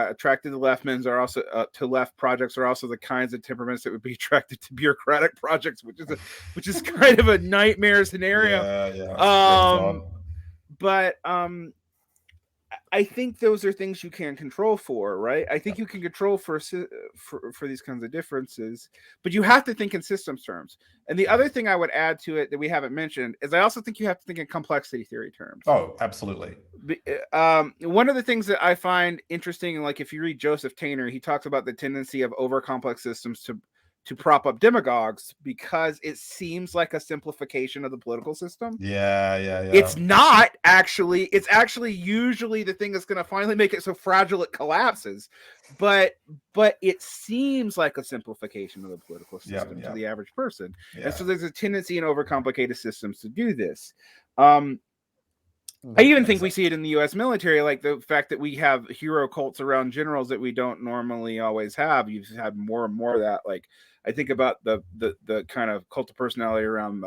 Speaker 8: attracted to leftmans are also to left projects are also the kinds of temperaments that would be attracted to bureaucratic projects, which is kind of a nightmare scenario. But I think those are things you can control for, right? I think you can control for these kinds of differences, but you have to think in systems terms. And the other thing I would add to it that we haven't mentioned is I also think you have to think in complexity theory terms.
Speaker 9: Oh, absolutely.
Speaker 8: One of the things that I find interesting, like if you read Joseph Tainer, he talks about the tendency of over complex systems to prop up demagogues because it seems like a simplification of the political system.
Speaker 9: Yeah.
Speaker 8: It's not actually. It's actually usually the thing that's going to finally make it so fragile it collapses. But it seems like a simplification of the political system to the average person. And so there's a tendency in overcomplicated systems to do this. I even think we see it in the U.S. military, like the fact that we have hero cults around generals that we don't normally always have. You've had more and more of that. Like I think about the kind of cult of personality around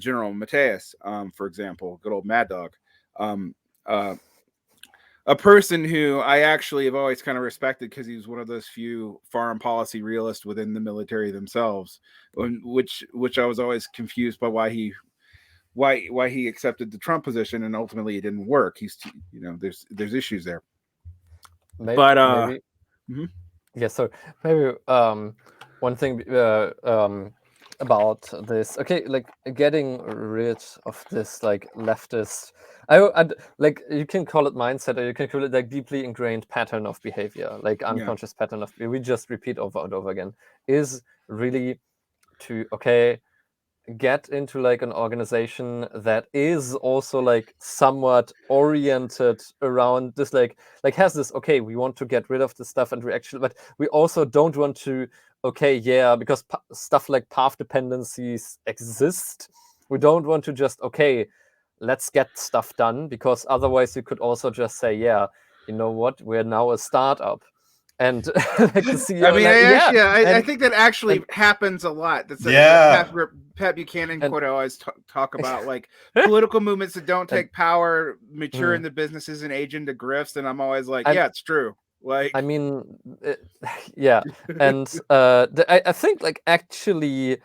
Speaker 8: General Mateus, for example, good old Mad Dog, a person who I actually have always kind of respected because he was one of those few foreign policy realists within the military themselves, which I was always confused by why he accepted the Trump position and ultimately it didn't work. He's, there's issues there.
Speaker 10: Maybe,
Speaker 8: but
Speaker 10: yeah. So maybe one thing about this. Okay, like getting rid of this like leftist. I like you can call it mindset or you can call it like deeply ingrained pattern of behavior, like unconscious pattern of we just repeat over and over again. Is really to get into like an organization that is also like somewhat oriented around this like has this we want to get rid of this stuff and we actually, but we also don't want to because stuff like path dependencies exist. We don't want to just let's get stuff done, because otherwise you could also just say you know what, we're now a startup. And like the CEO,
Speaker 8: I think that actually happens a lot. That's Pat Buchanan quote I always talk about, like political movements that don't take power, mature in the businesses and age into grifts. And I'm always like, it's true. Like,
Speaker 10: I mean, and I think like actually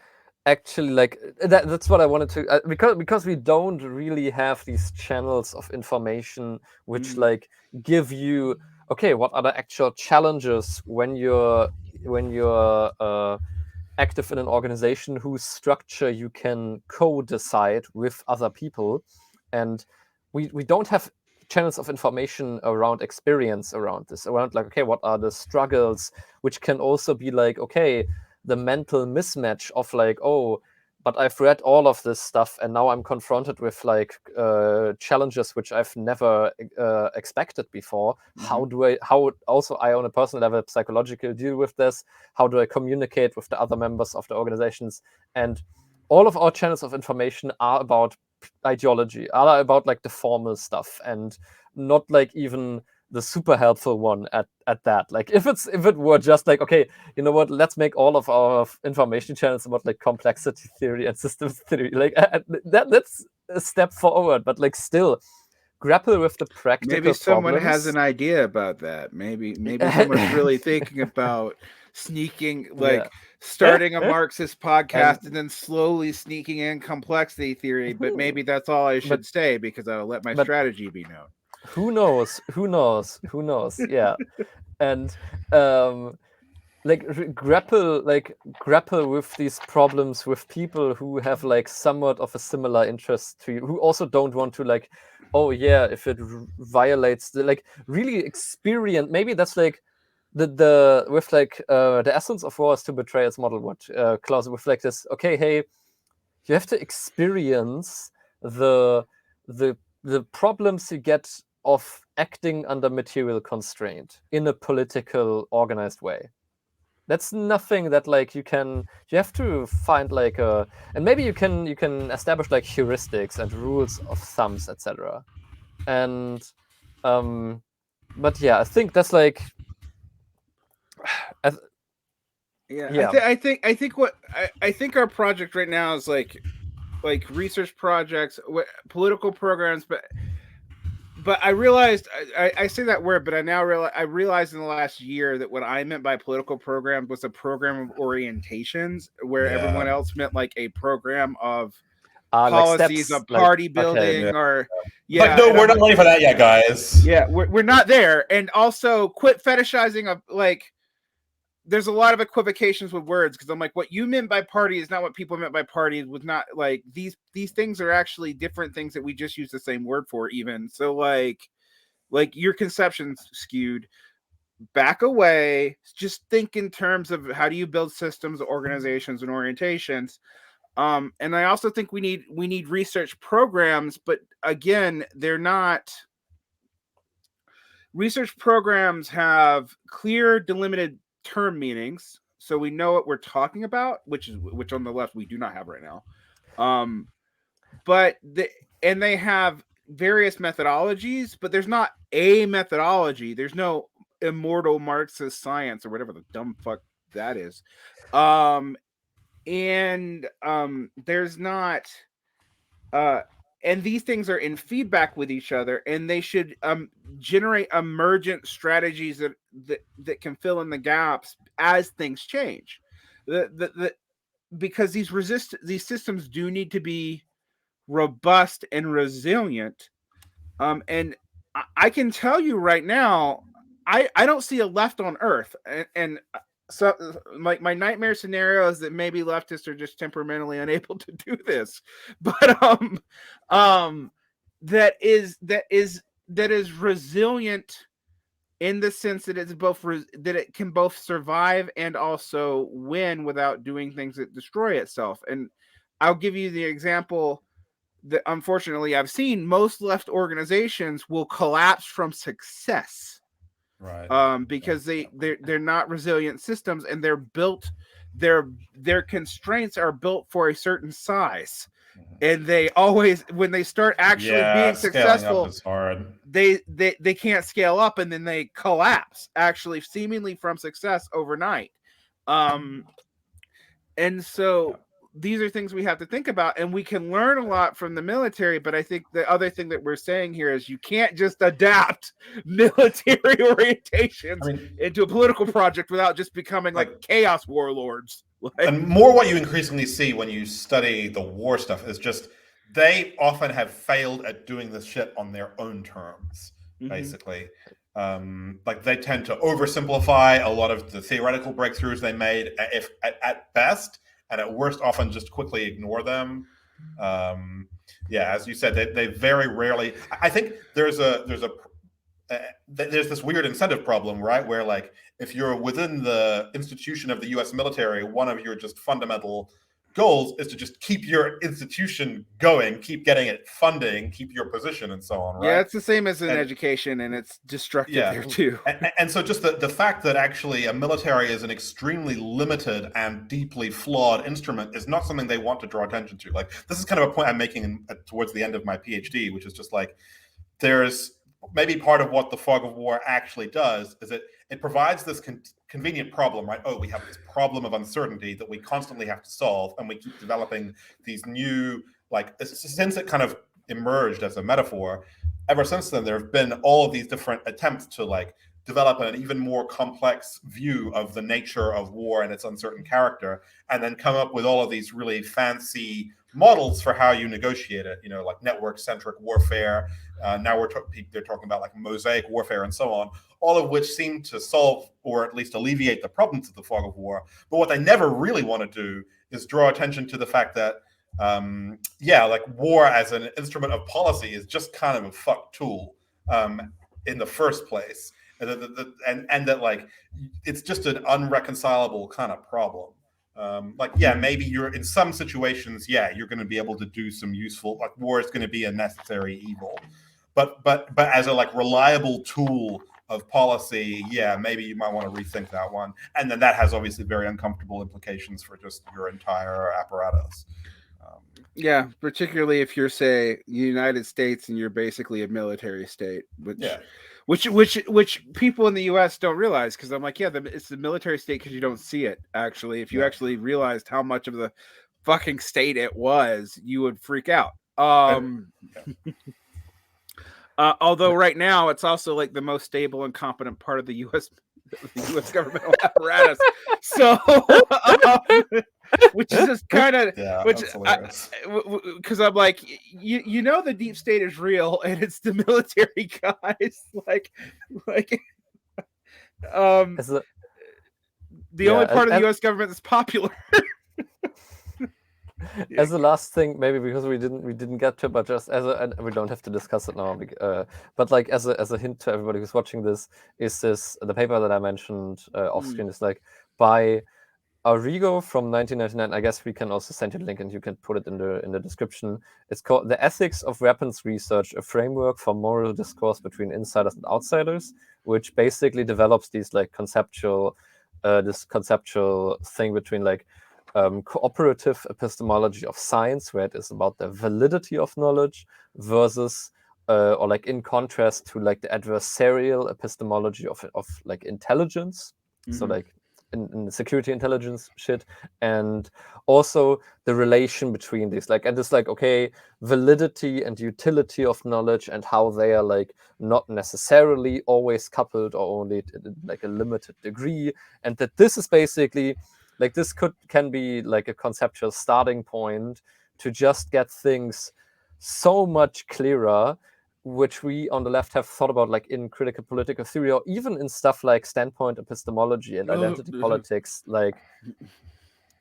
Speaker 10: like that's what I wanted to because we don't really have these channels of information which like give you what are the actual challenges when you're active in an organization whose structure you can co-decide with other people, and we don't have channels of information around experience around this, around like what are the struggles, which can also be like the mental mismatch of like but I've read all of this stuff and now I'm confronted with like challenges which I've never expected before. How also I on a personal level psychologically deal with this? How do I communicate with the other members of the organizations? And all of our channels of information are about ideology, are about like the formal stuff, and not like even the super helpful one at that. Like if it were just like you know what, let's make all of our information channels about like complexity theory and systems theory, like that's a step forward, but like still grapple with the practical
Speaker 8: maybe someone
Speaker 10: problems.
Speaker 8: has an idea about that. Maybe someone's really thinking about sneaking starting a Marxist podcast and then slowly sneaking in complexity theory, but maybe that's all I should say because I'll let my strategy be known.
Speaker 10: Who knows? Yeah. And grapple with these problems with people who have like somewhat of a similar interest to you, who also don't want to like if it violates the like really experience. Maybe that's like the with like the essence of war is to betray its model. What Klaus with like this you have to experience the problems you get of acting under material constraint in a political organized way. That's nothing that like you have to find like and maybe you can establish like heuristics and rules of thumbs, etc. And but I think that's like Yeah.
Speaker 8: I think our project right now is like research projects, political programs, but I realized I say that word, but I realized in the last year that what I meant by political program was a program of orientations, where everyone else meant like a program of policies,
Speaker 10: steps,
Speaker 8: of party
Speaker 10: okay.
Speaker 8: building, or
Speaker 9: Like, no, we're not ready for that yet, guys.
Speaker 8: Yeah, we're not there, and also quit fetishizing of like. There's a lot of equivocations with words, because I'm like, what you meant by party is not what people meant by party. Was not like these things are actually different things that we just use the same word for, even. So like your conception's skewed. Back away. Just think in terms of how do you build systems, organizations, and orientations. And I also think we need research programs, but again, they're not. Research programs have clear, delimited term meanings, so we know what we're talking about, which on the left we do not have right now. But they have various methodologies, but there's not a methodology. There's no immortal Marxist science or whatever the dumb fuck that is. There's not and these things are in feedback with each other, and they should generate emergent strategies that can fill in the gaps as things change. Because these systems do need to be robust and resilient. And I can tell you right now, I don't see a left on Earth, and so like my nightmare scenario is that maybe leftists are just temperamentally unable to do this, but that is resilient in the sense that it's both that it can both survive and also win without doing things that destroy itself. And I'll give you the example that unfortunately I've seen. Most left organizations will collapse from success.
Speaker 9: Right.
Speaker 8: Because they're not resilient systems, and they're built, their constraints are built for a certain size, and they always, when they start actually being successful,
Speaker 9: is hard.
Speaker 8: They can't scale up, and then they collapse, actually seemingly from success overnight. And so these are things we have to think about, and we can learn a lot from the military. But I think the other thing that we're saying here is you can't just adapt military orientations into a political project without just becoming like chaos warlords.
Speaker 9: And more what you increasingly see when you study the war stuff is just they often have failed at doing this shit on their own terms, basically. Like they tend to oversimplify a lot of the theoretical breakthroughs they made, if at best, and at worst often just quickly ignore them. As you said, they very rarely. I think there's this weird incentive problem, right? Where like if you're within the institution of the U.S. military, one of your just fundamental goals is to just keep your institution going, keep getting it funding, keep your position, and so on, right?
Speaker 8: Yeah, it's the same as in education, and it's destructive there too.
Speaker 9: And so just the fact that actually a military is an extremely limited and deeply flawed instrument is not something they want to draw attention to. Like, this is kind of a point I'm making towards the end of my PhD, which is just like, there's maybe part of what the fog of war actually does is it provides this convenient problem, right? Oh, we have this problem of uncertainty that we constantly have to solve, and we keep developing these new, like, since it kind of emerged as a metaphor, ever since then, there have been all of these different attempts to, like, develop an even more complex view of the nature of war and its uncertain character, and then come up with all of these really fancy models for how you negotiate it, like network-centric warfare. Now they're talking about like mosaic warfare and so on, all of which seem to solve or at least alleviate the problems of the fog of war. But what they never really want to do is draw attention to the fact that, like war as an instrument of policy is just kind of a fuck tool in the first place. And that like it's just an unreconcilable kind of problem. Maybe you're in some situations, you're going to be able to do some useful, like war is going to be a necessary evil, but as a like reliable tool of policy, maybe you might want to rethink that one. And then that has obviously very uncomfortable implications for just your entire apparatus.
Speaker 8: Yeah, particularly if you're, say, United States and you're basically a military state, which people in the U.S. don't realize, because I'm like, yeah, it's the military state because you don't see it. Actually, if you actually realized how much of the fucking state it was, you would freak out. Although right now it's also like the most stable and competent part of the U.S. governmental apparatus. So, which is just kind of, because I'm like, you know, the deep state is real and it's the military guys. The only part of the U.S. government that's popular.
Speaker 10: As the last thing, maybe because we didn't get to it, but just and we don't have to discuss it now, but like as a hint to everybody who's watching this, is this the paper that I mentioned off screen is like by Arrigo from 1999. I guess we can also send you the link and you can put it in the description. It's called The Ethics of Weapons Research, a framework for moral discourse between insiders and outsiders, which basically develops these like conceptual thing between like cooperative epistemology of science, where it is about the validity of knowledge, versus or like in contrast to like the adversarial epistemology of like intelligence. So like in security intelligence shit, and also the relation between these, like, and it's like, okay, validity and utility of knowledge and how they are like not necessarily always coupled or only like a limited degree, and that this is basically like this can be like a conceptual starting point to just get things so much clearer, which we on the left have thought about like in critical political theory, or even in stuff like standpoint epistemology and identity politics. Like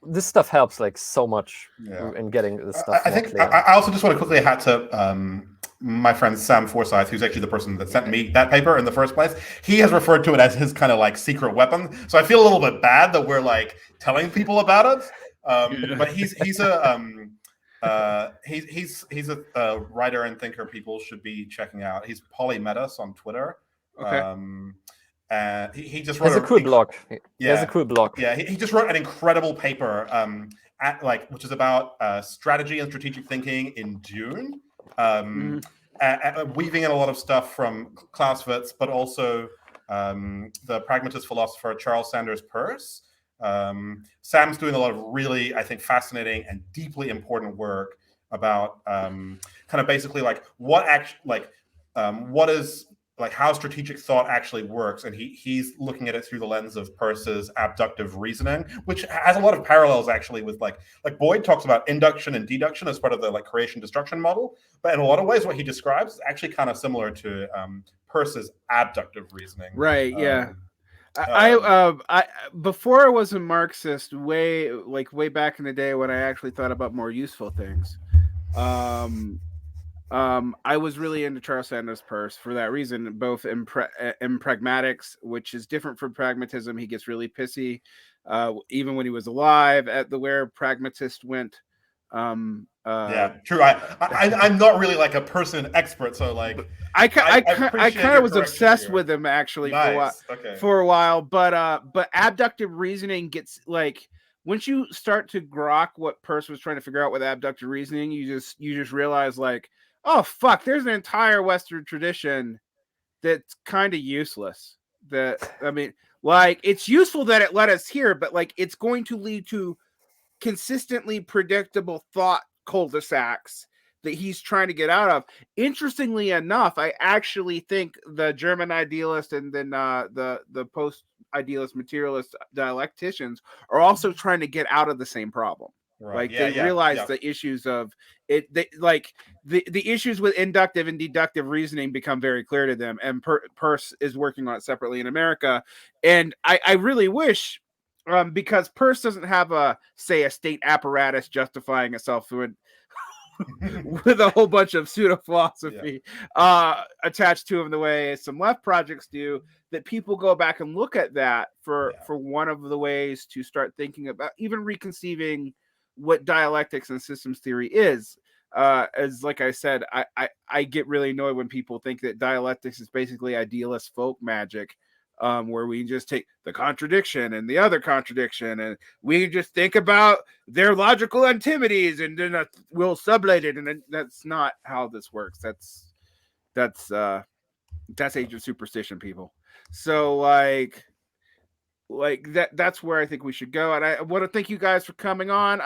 Speaker 10: this stuff helps like so much in getting this stuff.
Speaker 9: I think clear. I also just want to quickly hat to my friend Sam Forsyth, who's actually the person that sent me that paper in the first place. He has referred to it as his kind of like secret weapon. So I feel a little bit bad that we're like telling people about it. But he's a writer and thinker people should be checking out. He's Polymetis on Twitter.
Speaker 10: Okay.
Speaker 9: He just wrote
Speaker 10: a cool blog. He has a cool blog.
Speaker 9: Yeah, he just wrote an incredible paper, which is about strategy and strategic thinking in Dune, weaving in a lot of stuff from Clausewitz, but also the pragmatist philosopher Charles Sanders Peirce. Sam's doing a lot of really, I think, fascinating and deeply important work about kind of basically like what is like how strategic thought actually works, and he's looking at it through the lens of Peirce's abductive reasoning, which has a lot of parallels actually with like Boyd talks about induction and deduction as part of the like creation destruction model, but in a lot of ways what he describes is actually kind of similar to Peirce's abductive reasoning.
Speaker 8: Right. Yeah. I before I was a Marxist, way back in the day when I actually thought about more useful things, I was really into Charles Sanders Peirce for that reason, both in pragmatics, which is different from pragmatism. He gets really pissy, even when he was alive, at the where pragmatist went.
Speaker 9: Yeah, true. I'm not really like a person expert, so like
Speaker 8: I kind of was obsessed with him actually for a while, but abductive reasoning gets like once you start to grok what Peirce was trying to figure out with abductive reasoning, you just realize like, oh fuck, there's an entire Western tradition that's kind of useless. That I mean, like it's useful that it led us here, but like it's going to lead to consistently predictable thought cul-de-sacs that he's trying to get out of. Interestingly enough, I actually think the German idealist and then the post-idealist materialist dialecticians are also trying to get out of the same problem. Right. Like they realize the issues of it. The issues with inductive and deductive reasoning become very clear to them, and Peirce is working on it separately in America. And I really wish, because Peirce doesn't have a state apparatus justifying itself with a whole bunch of pseudo philosophy attached to him the way some left projects do, that people go back and look at that for one of the ways to start thinking about even reconceiving what dialectics and systems theory is. As like I said, I get really annoyed when people think that dialectics is basically idealist folk magic. where we just take the contradiction and the other contradiction, and we just think about their logical antinomies, and then we'll sublate it. And then that's not how this works. That's ancient superstition, people. So like that's where I think we should go. And I want to thank you guys for coming on.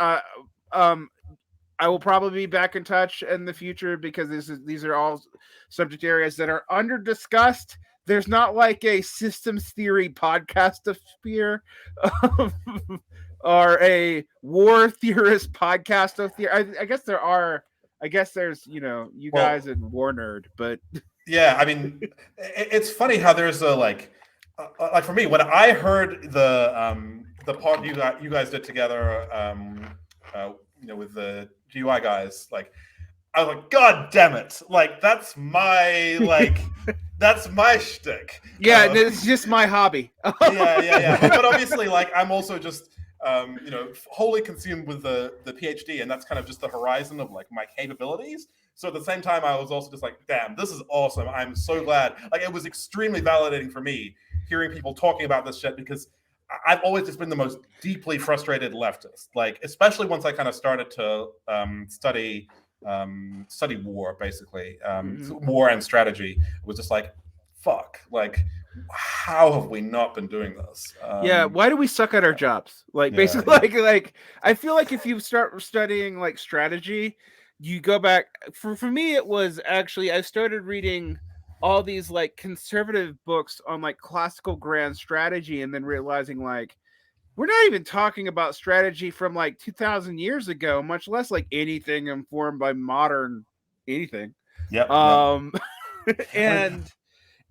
Speaker 8: I will probably be back in touch in the future because these are all subject areas that are under discussed. There's not like a systems theory podcast of spear or a war theorist podcast of theory. I guess there are. I guess there's you guys and War Nerd, but
Speaker 9: yeah, I mean, it's funny how there's a like for me when I heard the part you guys did together, with the GUI guys, like I was like, God damn it! Like that's my that's my shtick.
Speaker 8: Yeah, it's just my hobby.
Speaker 9: yeah. But obviously, like I'm also just wholly consumed with the PhD, and that's kind of just the horizon of like my capabilities. So at the same time, I was also just like, damn, this is awesome. I'm so glad. Like it was extremely validating for me hearing people talking about this shit, because I've always just been the most deeply frustrated leftist. Like especially once I kind of started to study war, basically war and strategy. It was just like, fuck, like how have we not been doing this?
Speaker 8: Why do we suck at our jobs? Like basically, like I feel like if you start studying like strategy, you go back. For me, it was actually I started reading all these like conservative books on like classical grand strategy, and then realizing like we're not even talking about strategy from like 2,000 years ago, much less like anything informed by modern anything.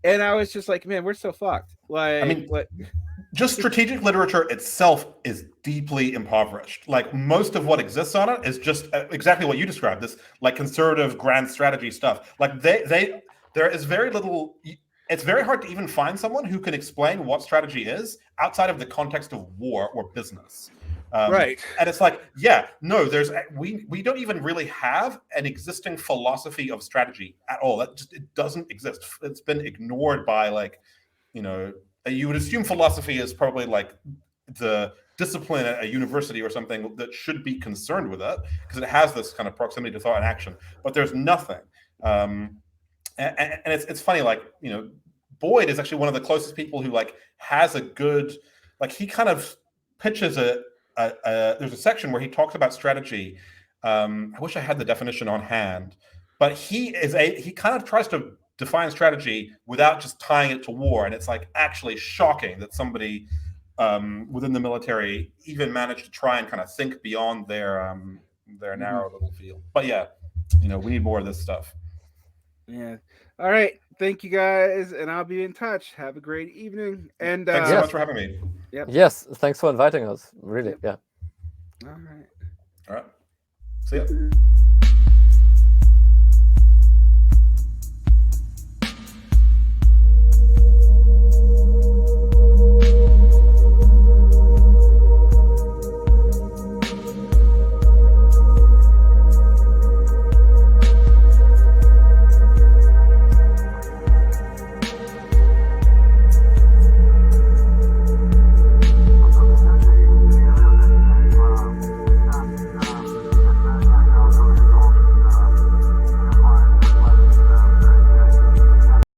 Speaker 8: And I was just like, man, we're so fucked. Like,
Speaker 9: I mean, just strategic literature itself is deeply impoverished. Like most of what exists on it is just exactly what you described, this like conservative grand strategy stuff. Like there is very little. It's very hard to even find someone who can explain what strategy is outside of the context of war or business.
Speaker 8: Right.
Speaker 9: And it's like, we don't even really have an existing philosophy of strategy at all. It doesn't exist. It's been ignored by like, you would assume philosophy is probably like the discipline at a university or something that should be concerned with it because it has this kind of proximity to thought and action, but there's nothing. And it's funny, like, Boyd is actually one of the closest people who like has a good, like he kind of pitches there's a section where he talks about strategy. I wish I had the definition on hand, but he kind of tries to define strategy without just tying it to war. And it's like actually shocking that somebody within the military even managed to try and kind of think beyond their narrow little field. But yeah, we need more of this stuff.
Speaker 8: Yeah. All right. Thank you guys, and I'll be in touch. Have a great evening. And
Speaker 9: thanks so much for having me.
Speaker 8: Yep.
Speaker 10: Yes, thanks for inviting us. Really, yeah.
Speaker 8: All right.
Speaker 9: All right. See ya.